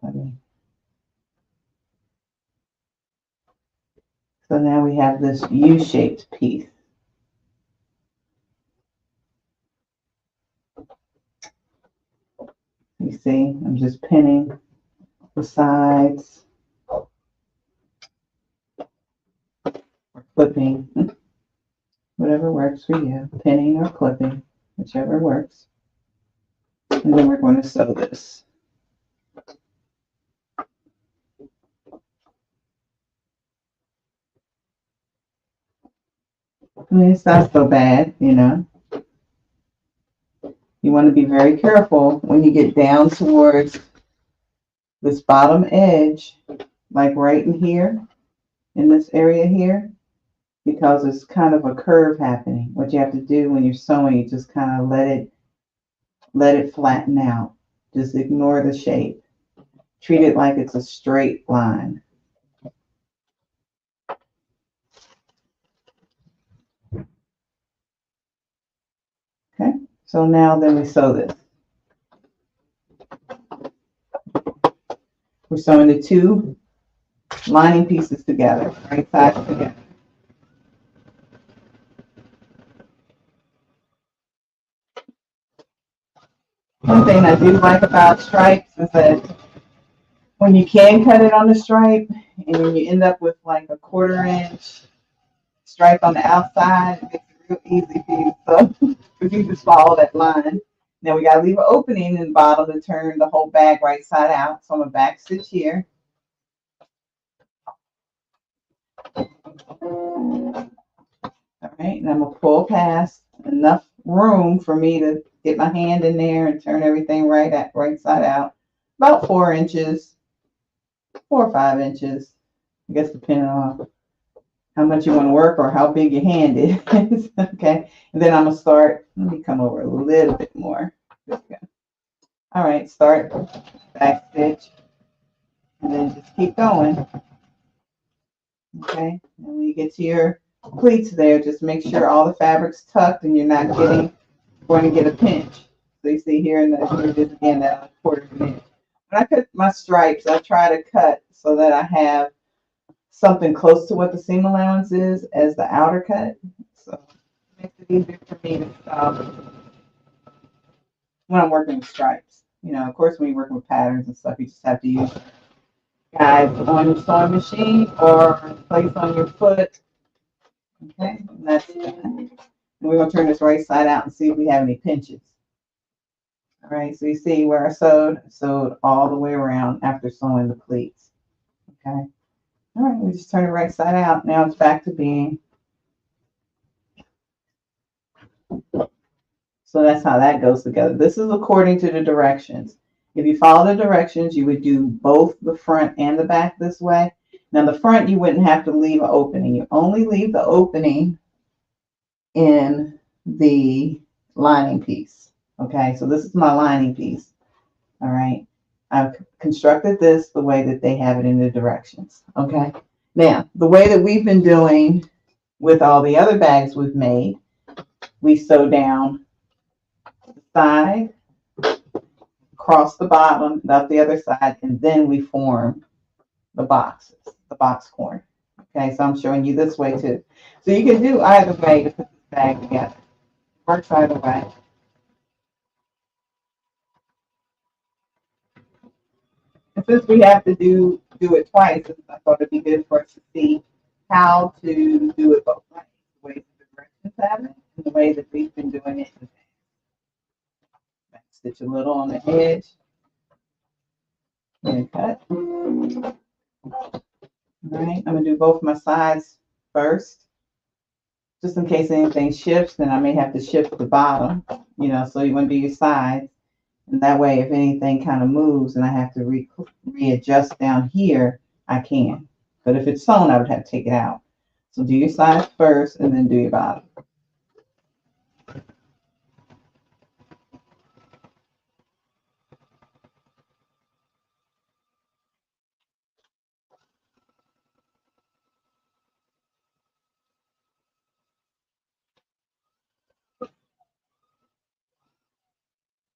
so now we have this U-shaped piece. You see, I'm just pinning the sides, or clipping, whatever works for you, pinning or clipping, whichever works. And then we're going to sew this. I mean, it's not so bad, You want to be very careful when you get down towards this bottom edge, like right in here, in this area here, because it's kind of a curve happening. What you have to do when you're sewing, you just kind of let it flatten out. Just ignore the shape. Treat it like it's a straight line. Okay, so now then we sew this. We're sewing the two lining pieces together, right sides together. One thing I do like about stripes is that when you can cut it on the stripe and when you end up with like a 1/4 inch stripe on the outside, it makes it real easy for you. So if you just follow that line. Now we gotta leave an opening in the bottom to turn the whole bag right side out. So I'm gonna back stitch here. All right, and I'm gonna pull past enough room for me to get my hand in there and turn everything right side out. About 4 inches, 4 or 5 inches, I guess depending on how much you want to work or how big your hand is. Okay, and then I'm gonna start. Let me come over a little bit more. All right, start back stitch, and then just keep going. Okay, and when you get to your pleats there, just make sure all the fabric's tucked and you're not going to get a pinch. So you see here, and here it is again, that 1/4 inch. When I cut my stripes, I try to cut so that I have something close to what the seam allowance is as the outer cut. So it makes it easier for me to stop when I'm working with stripes. You know, of course, when you're working with patterns and stuff, you just have to use guides on your sewing machine or place on your foot. Okay, and that's done. And we're going to turn this right side out and see if we have any pinches. All right, so you see where I sewed all the way around after sewing the pleats. Okay, all right, we just turn it right side out. Now it's back to being. So that's how that goes together. This is according to the directions. If you follow the directions, you would do both the front and the back this way. Now the front, you wouldn't have to leave an opening. You only leave the opening in the lining piece. Okay, so this is my lining piece. All right, I've constructed this the way that they have it in the directions. Okay, now the way that we've been doing with all the other bags we've made, we sew down the side, across the bottom, up the other side, and then we form the boxes, the box corner. Okay, so I'm showing you this way too. So you can do either way to put this bag together. Works either way. And since we have to do it twice, I thought it'd be good for us to see how to do it both ways. The way the directions have it, and the way that we've been doing it. Back stitch a little on the edge. And cut. All right, I'm gonna do both my sides first. Just in case anything shifts, then I may have to shift the bottom, you know, so you want to do your sides. And that way, if anything kind of moves and I have to readjust down here, I can. But if it's sewn, I would have to take it out. So do your sides first and then do your bottom.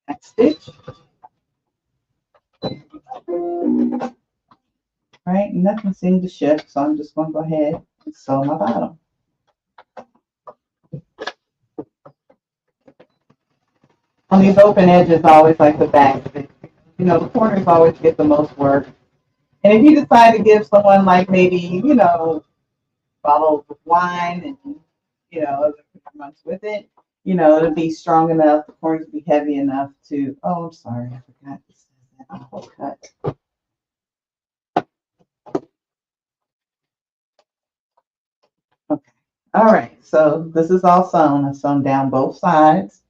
Back stitch. All right, nothing seemed to shift, so I'm just going to go ahead and sew my bottom. On these open edges, I always like the back. You know, the corners always get the most work. And if you decide to give someone like maybe, you know, bottle of wine and, you know, other months with it, you know, it'll be strong enough, the corners will be heavy enough to, oh, I'm sorry, I forgot to say that awful cut. Okay. All right, so this is all sewn. I've sewn down both sides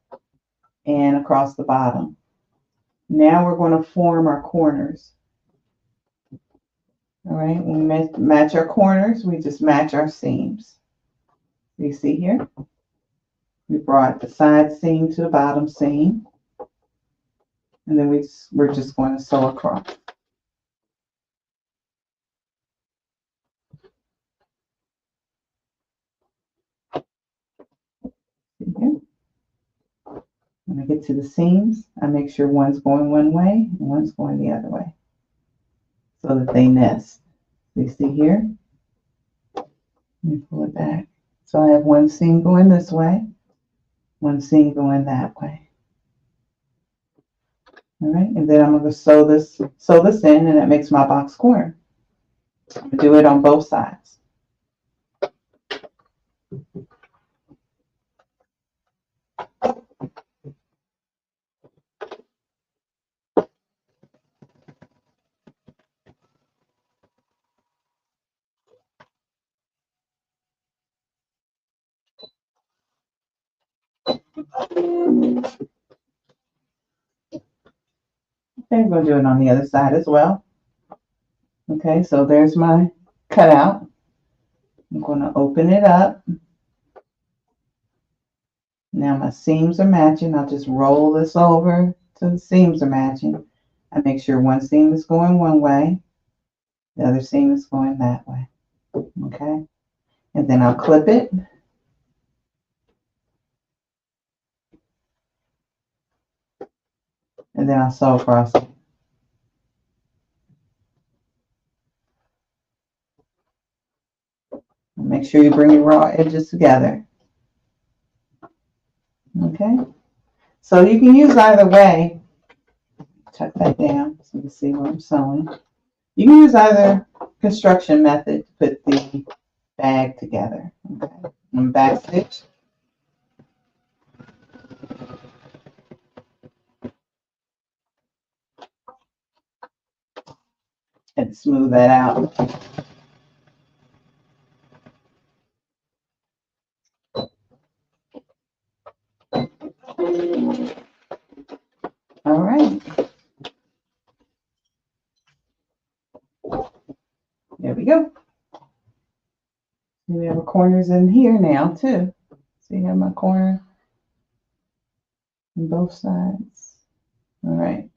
and across the bottom. Now we're going to form our corners. All right, when we match our corners, we just match our seams. You see here? We brought the side seam to the bottom seam. And then we're just going to sew across. See here? I get to the seams, I make sure one's going one way and one's going the other way so that they nest. You see here? Let me pull it back. So I have one seam going this way, one seam going that way. All right, and then I'm going to sew this in, and that makes my box corner. Do it on both sides. Okay, I'm going to do it on the other side as well. Okay, so there's my cutout. I'm going to open it up. Now my seams are matching. I'll just roll this over till the seams are matching. I make sure one seam is going one way, the other seam is going that way. Okay, and then I'll clip it. And then I'll sew across it. Make sure you bring your raw edges together. Okay, so you can use either way. Tuck that down so you can see what I'm sewing. You can use either construction method to put the bag together. Okay, and back stitch. And smooth that out. All right. There we go. We have our corners in here now too. So you have my corner on both sides. All right.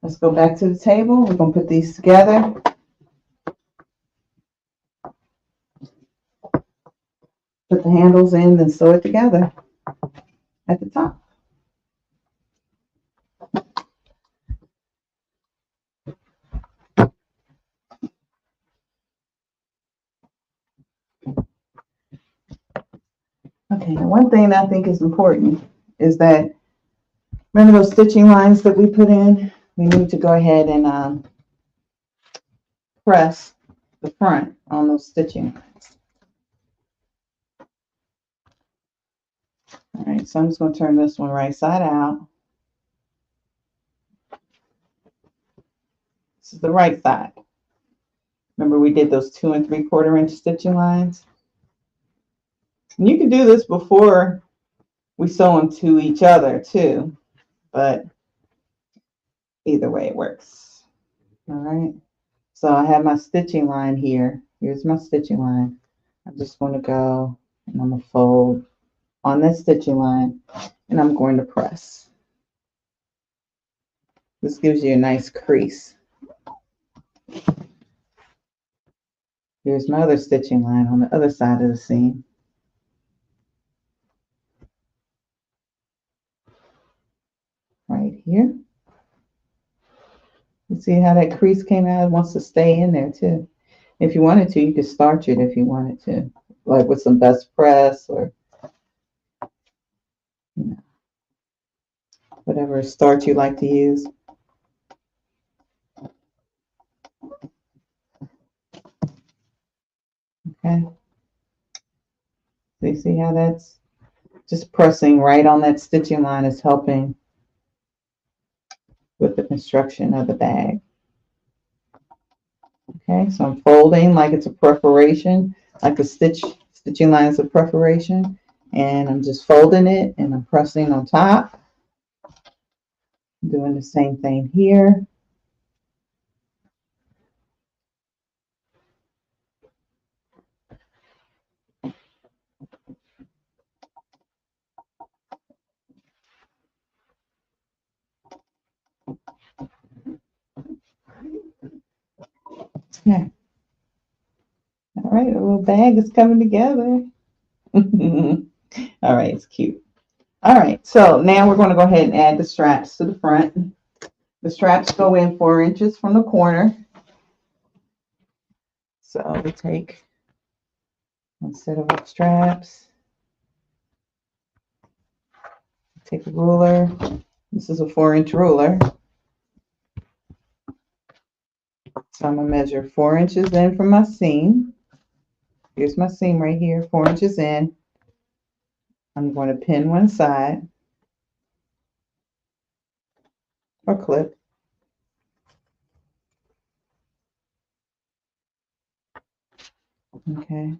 Let's go back to the table. We're going to put these together. Put the handles in, then sew it together at the top. Okay, now one thing I think is important is that, remember those stitching lines that we put in? We need to go ahead and press the front on those stitching lines. All right, so I'm just going to turn this one right side out. This is the right side. Remember we did those 2 3/4 inch stitching lines? And you can do this before we sew them to each other too, but either way it works. All right, so I have my stitching line here. Here's my stitching line. I'm just going to go and I'm going to fold on that stitching line and I'm going to press. This gives you a nice crease. Here's my other stitching line on the other side of the seam. Right here. You see how that crease came out? It wants to stay in there too. If you wanted to, you could starch it if you wanted to, like with some best press or whatever starch you like to use. Okay. So you see how that's just pressing right on that stitching line is helping with the construction of the bag. Okay, so I'm folding like it's a perforation, like the stitching line is a perforation, and I'm just folding it and I'm pressing on top. I'm doing the same thing here. Okay. All right, a little bag is coming together. All right, it's cute. All right, so now we're going to go ahead and add the straps to the front. The straps go in 4 inches from the corner. So we take one set of our straps, take a ruler. This is a 4-inch ruler. So I'm going to measure 4 inches in from my seam. Here's my seam right here, 4 inches in. I'm going to pin one side or clip. Okay.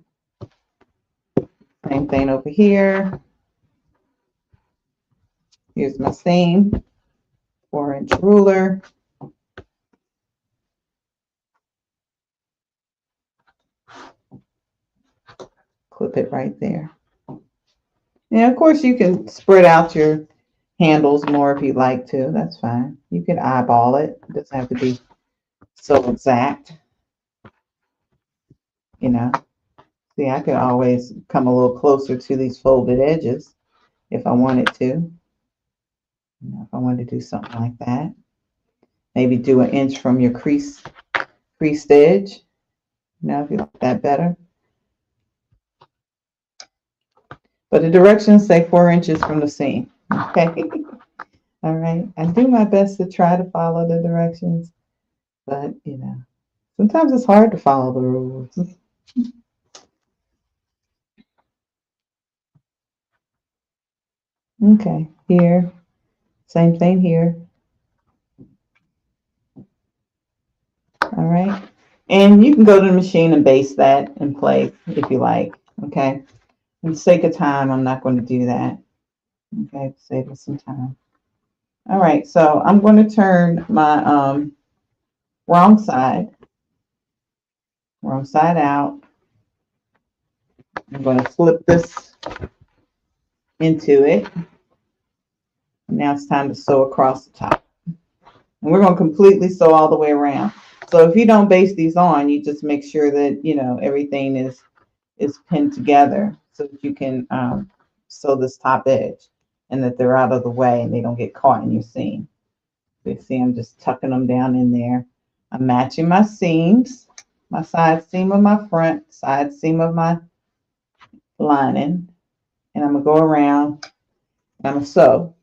Same thing over here. Here's my seam, 4-inch ruler. Clip it right there. And of course you can spread out your handles more if you'd like to. That's fine. You can eyeball it. It doesn't have to be so exact. You know. See, I could always come a little closer to these folded edges if I wanted to. You know, if I wanted to do something like that. Maybe do an inch from your creased edge. You know, if you like that better. But the directions say 4 inches from the seam. Okay. All right. I do my best to try to follow the directions, but you know, sometimes it's hard to follow the rules. Okay. Here. Same thing here. All right. And you can go to the machine and base that in place if you like. Okay. For the sake of time, I'm not going to do that. Okay. Save us some time. All right. So I'm going to turn my wrong side out. I'm going to flip this into it. Now it's time to sew across the top. And we're going to completely sew all the way around. So if you don't base these on, you just make sure that, you know, everything is pinned together so that you can sew this top edge and that they're out of the way and they don't get caught in your seam. So you see I'm just tucking them down in there. I'm matching my seams, my side seam of my front, side seam of my lining, and I'm going to go around and I'm going to sew.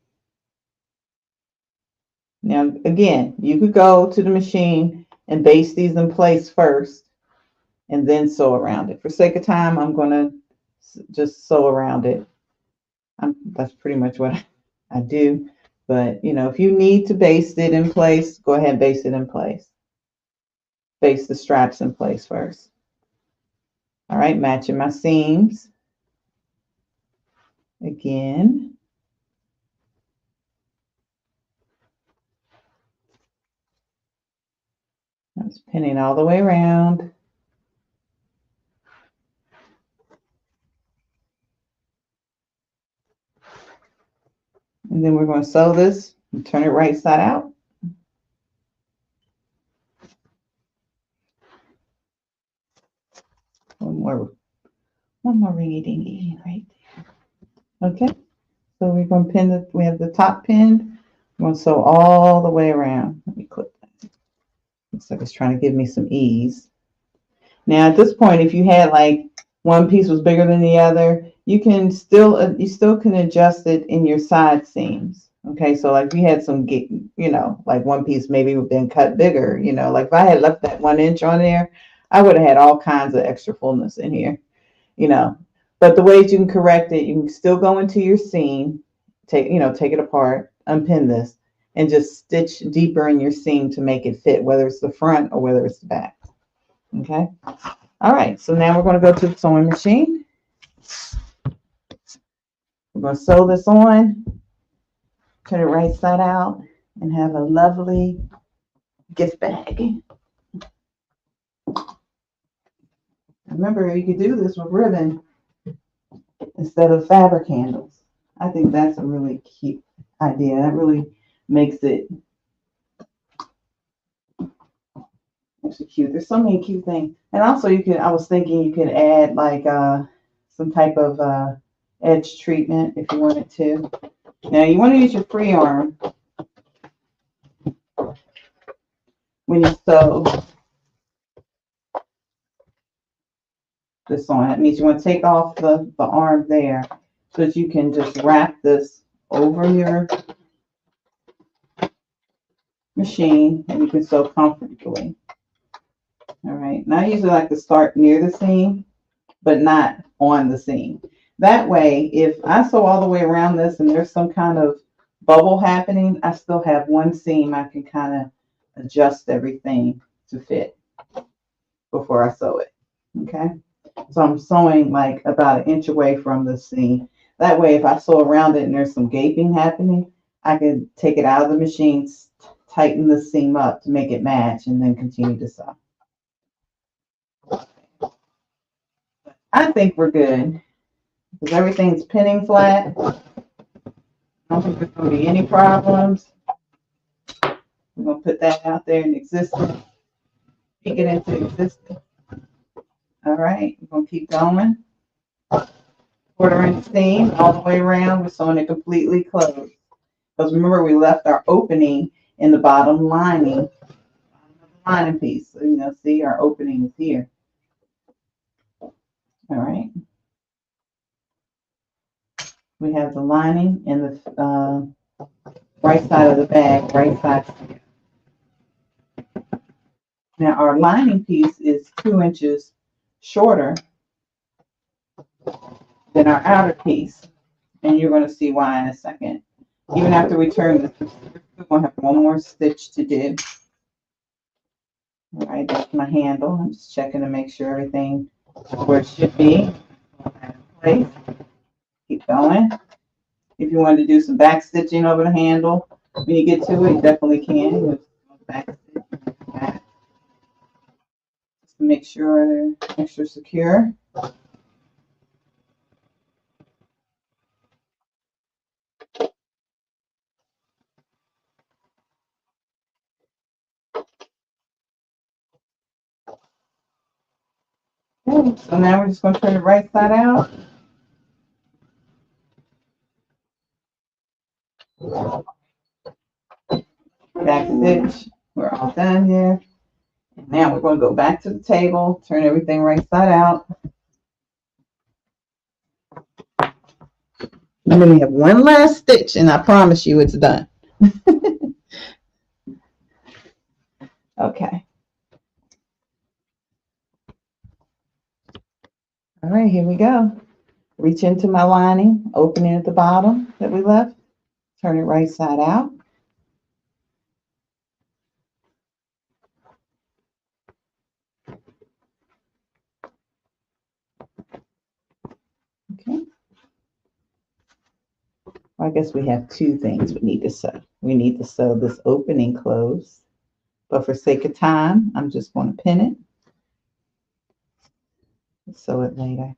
Now, again, you could go to the machine and base these in place first and then sew around it. For sake of time, I'm going to just sew around it. That's pretty much what I do. But, you know, if you need to base it in place, go ahead and base it in place. Base the straps in place first. All right, matching my seams. Again. I'm just pinning all the way around. And then we're going to sew this and turn it right side out. One more ringy dingy right there. Okay, so we're going to pin we have the top pinned. I'm going to sew all the way around. Let me clip that. Looks like it's trying to give me some ease. Now at this point, if you had like one piece was bigger than the other, you still can adjust it in your side seams. Okay, so like we had some, you know, like one piece maybe would have been cut bigger, you know, like if I had left that 1 inch on there, I would have had all kinds of extra fullness in here, you know. But the ways you can correct it, you can still go into your seam, take it apart, unpin this, and just stitch deeper in your seam to make it fit, whether it's the front or whether it's the back. Okay. All right. So now we're going to go to the sewing machine. We're going to sew this on, turn it right side out, and have a lovely gift bag. Remember, you could do this with ribbon instead of fabric handles. I think that's a really cute idea. That really makes it actually cute. There's so many cute things. And also I was thinking you could add like some type of edge treatment if you wanted to. Now you want to use your free arm when you sew this on. It means you want to take off the arm there so that you can just wrap this over your machine and you can sew comfortably. All right. Now I usually like to start near the seam, but not on the seam. That way, if I sew all the way around this and there's some kind of bubble happening, I still have one seam I can kind of adjust everything to fit before I sew it. Okay. So I'm sewing like about 1 inch away from the seam. That way, if I sew around it and there's some gaping happening, I can take it out of the machine, tighten the seam up to make it match, and then continue to sew. I think we're good because everything's pinning flat. I don't think there's going to be any problems. We're going to put that out there in existence. Speak it into existence. All right, we're going to keep going. 1/4 inch seam all the way around. We're sewing it completely closed. Because remember, we left our opening in the bottom lining piece. So, see, our opening is here. All right. We have the lining in the right side of the bag, right side. Now, our lining piece is 2 inches shorter than our outer piece. And you're going to see why in a second. Even after we turn this, we're going to have one more stitch to do. All right, that's my handle. I'm just checking to make sure everything is where it should be. Place. Keep going. If you wanted to do some back stitching over the handle, when you get to it, you definitely can. Back stitch back. Just to make sure they're extra secure. Okay, so now we're just going to turn the right side out. Back stitch. We're all done here. And now we're going to go back to the table, turn everything right side out. And then we have one last stitch, and I promise you it's done. Okay. All right, here we go. Reach into my lining, opening at the bottom that we left, turn it right side out. Okay. Well, I guess we have two things we need to sew. We need to sew this opening closed, but for sake of time, I'm just going to pin it. Sew it later.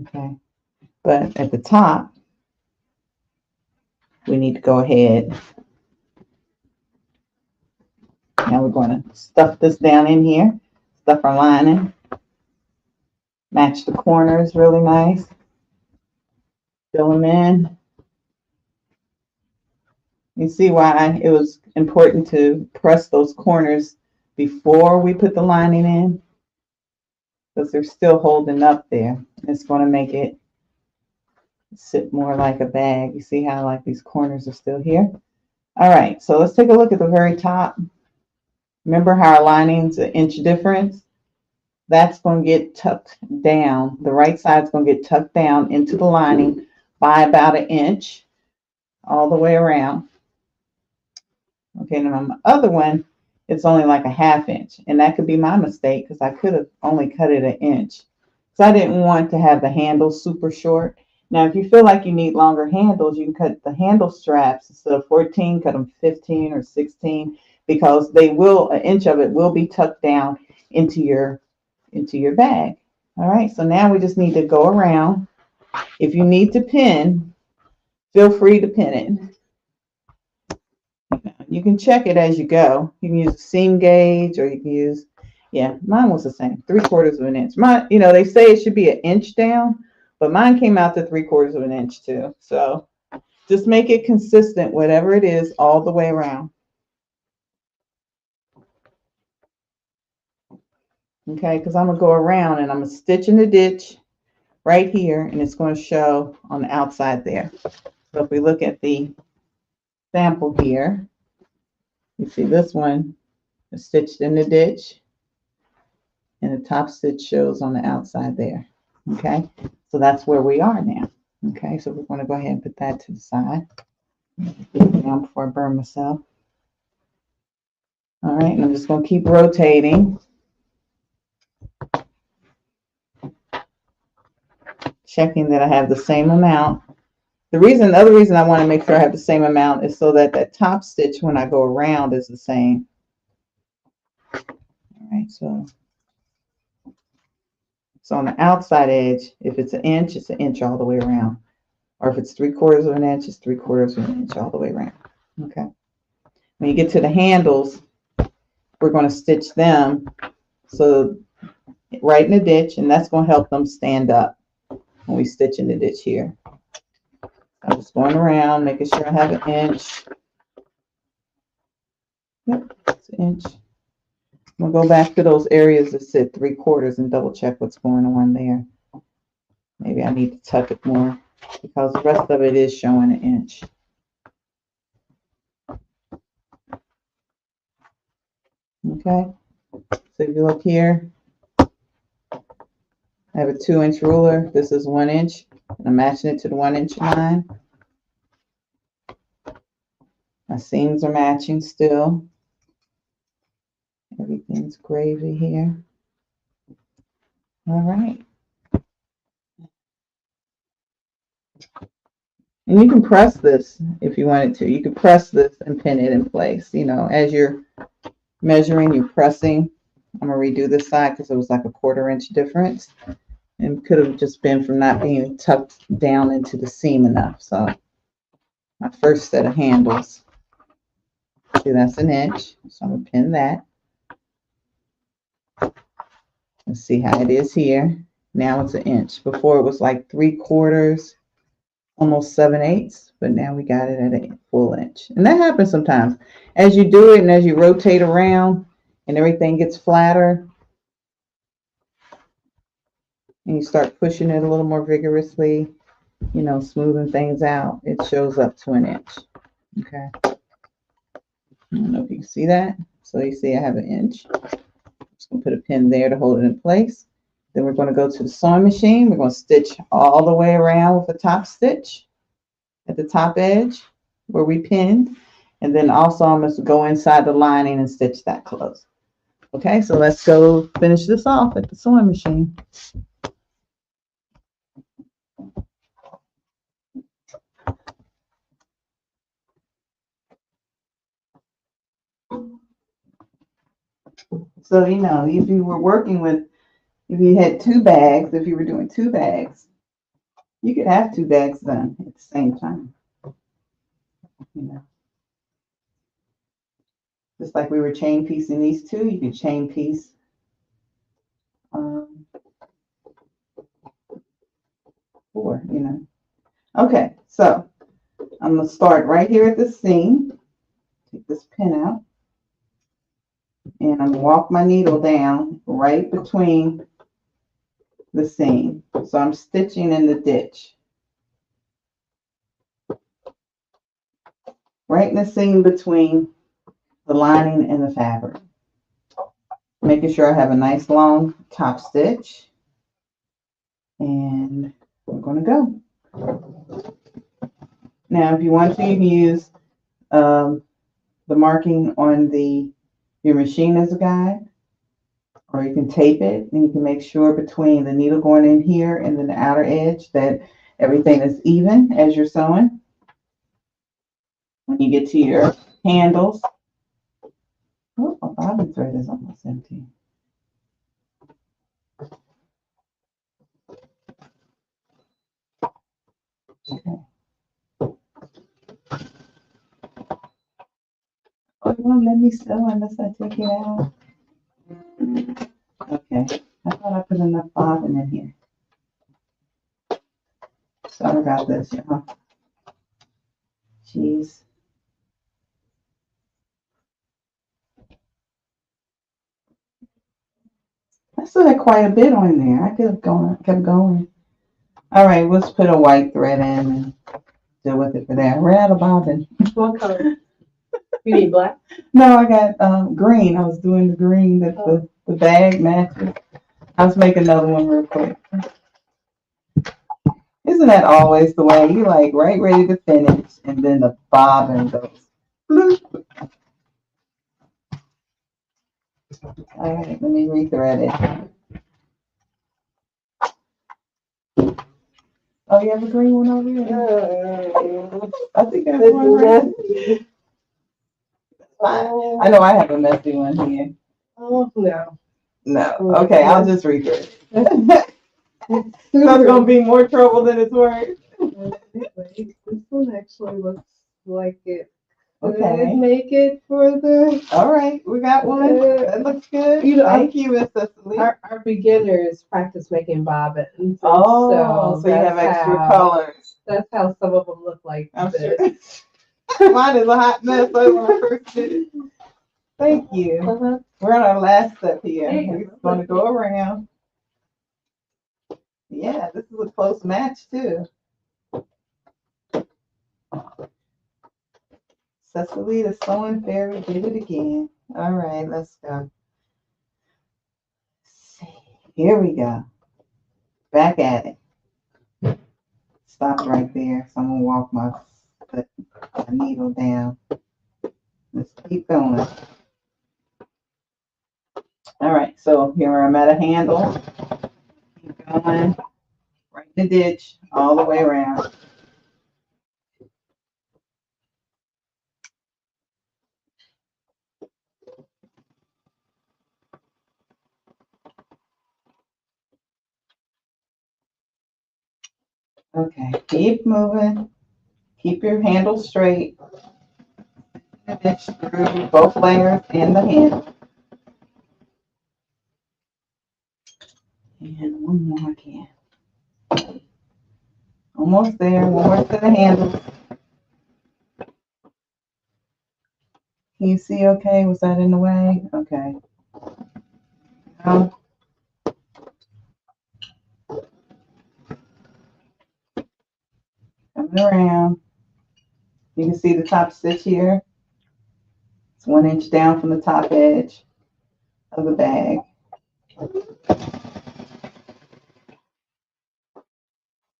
Okay. But at the top, we need to go ahead. Now we're going to stuff this down in here, stuff our lining, match the corners really nice, fill them in. You see why it was important to press those corners before we put the lining in, because they're still holding up there. It's going to make it sit more like a bag. You see how like these corners are still here? All right, so let's take a look at the very top. Remember how our lining's an inch difference? That's going to get tucked down. The right side's going to get tucked down into the lining by about 1 inch all the way around. Okay, now on the other one, it's only like 1/2 inch. And that could be my mistake because I could have only cut it 1 inch. So I didn't want to have the handle super short. Now, if you feel like you need longer handles, you can cut the handle straps instead of 14, cut them 15 or 16, because they will, 1 inch of it will be tucked down into your bag. All right, so now we just need to go around. If you need to pin, feel free to pin it. You can check it as you go. You can use a seam gauge, or you can use, yeah, mine was the same, 3/4 of an inch. They say it should be 1 inch down, But mine came out to 3/4 of an inch too. So just make it consistent, whatever it is, all the way around. Okay, because I'm gonna go around and I'm gonna stitch in the ditch right here, and it's going to show on the outside there. So if we look at the sample here, you see this one is stitched in the ditch, and the top stitch shows on the outside there. Okay, so that's where we are now. Okay, so we're going to go ahead and put that to the side now before I burn myself. All right, and I'm just going to keep rotating, checking that I have the same amount. The other reason I want to make sure I have the same amount is so that that top stitch when I go around is the same. All right, so on the outside edge, if it's an inch, it's an inch all the way around. Or if it's 3/4 of an inch, it's 3/4 of an inch all the way around. Okay. When you get to the handles, we're going to stitch them so right in the ditch, and that's going to help them stand up when we stitch in the ditch here. I'm just going around, making sure I have an inch. Yep, it's an inch. We'll go back to those areas that said 3/4 and double check what's going on there. Maybe I need to tuck it more because the rest of it is showing an inch. Okay, so if you look here, I have a 2-inch ruler. This is 1 inch. And I'm matching it to the 1-inch line. My seams are matching still. Everything's gravy here. All right. And you can press this if you wanted to. You can press this and pin it in place. You know, as you're measuring, you're pressing. I'm going to redo this side because it was like a 1/4 inch difference. And could have just been from not being tucked down into the seam enough. So my first set of handles. See, that's an inch. So I'm going to pin that. Let's see how it is here. Now it's an inch. Before it was like 3/4, almost 7/8, but now we got it at a full inch. And that happens sometimes. As you do it and as you rotate around and everything gets flatter, and you start pushing it a little more vigorously, you know, smoothing things out, it shows up to an inch. Okay. I don't know if you can see that. So you see I have an inch. Just going to put a pin there to hold it in place. Then we're going to go to the sewing machine. We're going to stitch all the way around with the top stitch at the top edge where we pinned. And then also I'm going to go inside the lining and stitch that close. Okay, so let's go finish this off at the sewing machine. So, you know, if you were working with, if you had 2 bags, if you were doing 2 bags, you could have 2 bags done at the same time. You know, just like we were chain piecing these 2, you could chain piece 4, you know. Okay, so I'm going to start right here at the seam. Take this pin out. And I'm going to walk my needle down right between the seam. So I'm stitching in the ditch. Right in the seam between the lining and the fabric. Making sure I have a nice long top stitch. And we're going to go. Now, if you want to, you can use the marking on your machine as a guide. Or you can tape it, and you can make sure between the needle going in here and then the outer edge that everything is even as you're sewing. When you get to your handles, oh, my bobbin thread is almost empty. Okay. Oh, you won't let me sew unless I take it out. Okay, I thought I put enough bobbin in here. Sorry about this, y'all. Jeez. I still had quite a bit on there. I could have kept going. All right, let's put a white thread in and deal with it for that. We're out of bobbin. What color? You need black? No, I got green. I was doing the green that the bag matches. I was making another one real quick. Isn't that always the way? You like right ready to finish, and then the bobbin goes. Bloop. All right, let me rethread it. Oh, you have a green one over here? I think I have one right. I know I have a messy one here. Oh, no. No. Okay, I'll just rethread it. That's gonna be more trouble than it's worth. This one actually looks like it Okay. could make it for the. All right, we got one. That looks good. You know, Thank you, Miss Cecily. Our beginners practice making bobbins. Oh, so you have extra colors. That's how some of them look like. I'm sure. Mine is a hot mess. That's when I first did it. Thank you. Uh-huh. We're on our last step here. Yeah. We're going to go around. Yeah, this is a close match too. Cecily, the sewing fairy, did it again. All right, let's go. Here we go. Back at it. Stop right there. So I'm gonna walk my needle down. Let's keep going. All right, so here I'm at a handle. Keep going. Right in the ditch, all the way around. Okay, keep moving. Keep your handle straight. Finish through both layers and the handle. And one more again. Almost there. One more set of handles. Can you see okay? Was that in the way? Okay. Now, coming around. You can see the top stitch here. It's 1 inch down from the top edge of the bag.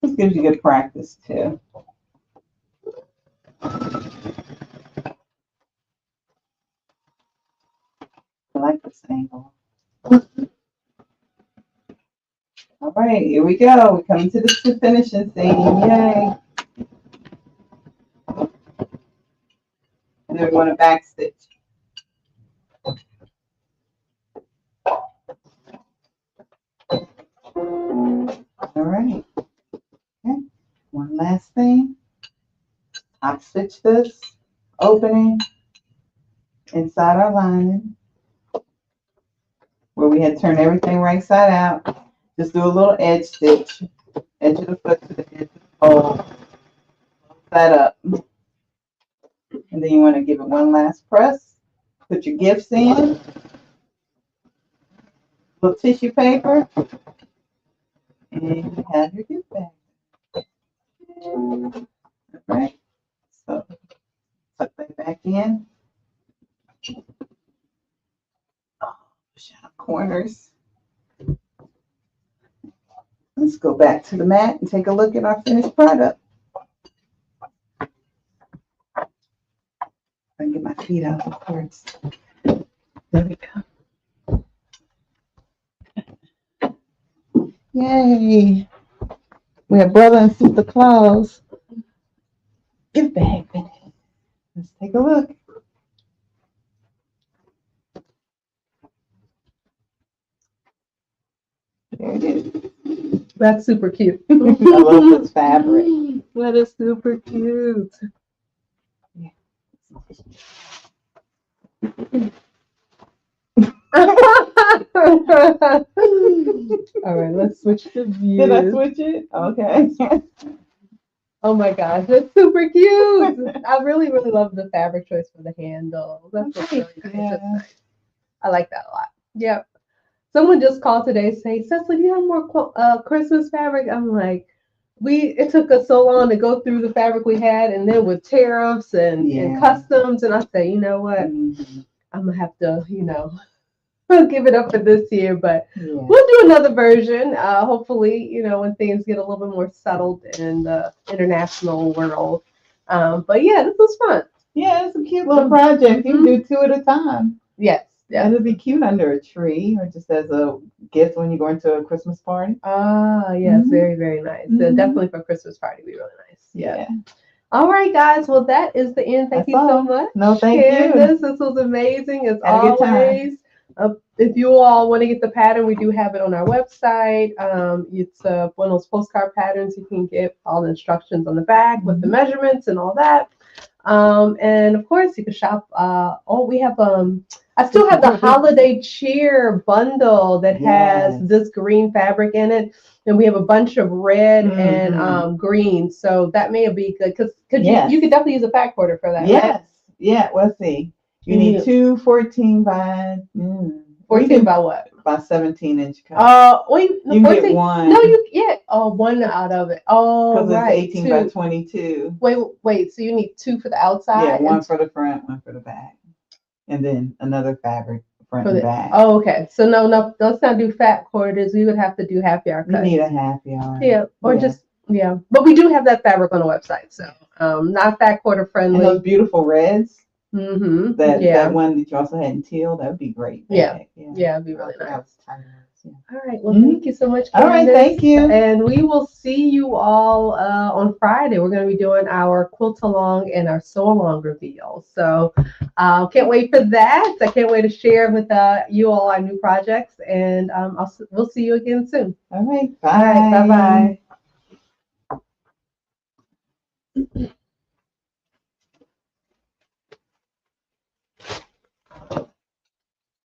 This gives you good practice too. I like this angle. All right, here we go. We're coming to the finishing scene. Yay. And then we want to back stitch. All right. Okay. One last thing. Top stitch this opening inside our lining where we had turned everything right side out. Just do a little edge stitch, edge of the foot to the edge of the hole, that up. And then you want to give it one last press. Put your gifts in. Little tissue paper. And you have your gift bag. All right. So tuck that back in. Oh, shadow corners. Let's go back to the mat and take a look at our finished product. I can get my feet out, of course. There we go. Yay. We have Brother and Sister Claus. Gift bag finished. Let's take a look. There it is. That's super cute. I love this fabric. That is super cute. Yeah. All right, let's switch the view. Did I switch it? Okay. Oh my gosh, that's super cute. I really, really love the fabric choice for the handle. That's what's really nice. Yeah. That's nice. I like that a lot. Yep. Someone just called today saying, Cecily, do you have more Christmas fabric? I'm like, it took us so long to go through the fabric we had, and then with tariffs and Yeah. customs, and I said, you know what? Mhm. I'm gonna have to, we'll give it up for this year, but Yeah. we'll do another version. Hopefully, when things get a little bit more settled in the international world. But yeah, this was fun. Yeah, it's a cute little project. You can do two at a time. Yes. And it'd be cute under a tree or just as a gift when you go into a Christmas party. Ah, yes, Mhm. very, very nice. Mhm. Definitely for Christmas party, be really nice. Yeah. All right, guys. Well, that is the end. Thank That's you so all. much. No, thank you. Candace, this was amazing as Had a good time. always. If you all want to get the pattern, we do have it on our website. It's one of those postcard patterns you can get all the instructions on the back with the measurements and all that. And of course, you can shop. We have I still have the holiday cheer bundle that has Yes. this green fabric in it, and we have a bunch of red and green. So that may be good because Yes. you could definitely use a pack quarter for that. Yes. Right? Yeah. Let's see. You need two 14 by 14 by what? by 17-inch cups. Wait, no, You can 14. get one. No, you get one out of it. Oh, Because right. it's 18 by 22. Wait. So you need two for the outside. Yeah, one for the front, one for the back, and then another fabric front and back. Oh, okay. So no, let's not do fat quarters. We would have to do half yard cuts. You need a half yard. Yeah, or just but we do have that fabric on the website, so not fat quarter friendly. And those beautiful reds. Mm-hmm. That one that you also had in teal, that would be great. Yeah, it'd be really nice. Yeah. All right. Well, thank you so much, Candace. All right, thank you. And we will see you all on Friday. We're going to be doing our quilt along and our sew along reveal. So can't wait for that. I can't wait to share with you all our new projects. And we'll see you again soon. All right. Bye. All right. Bye-bye.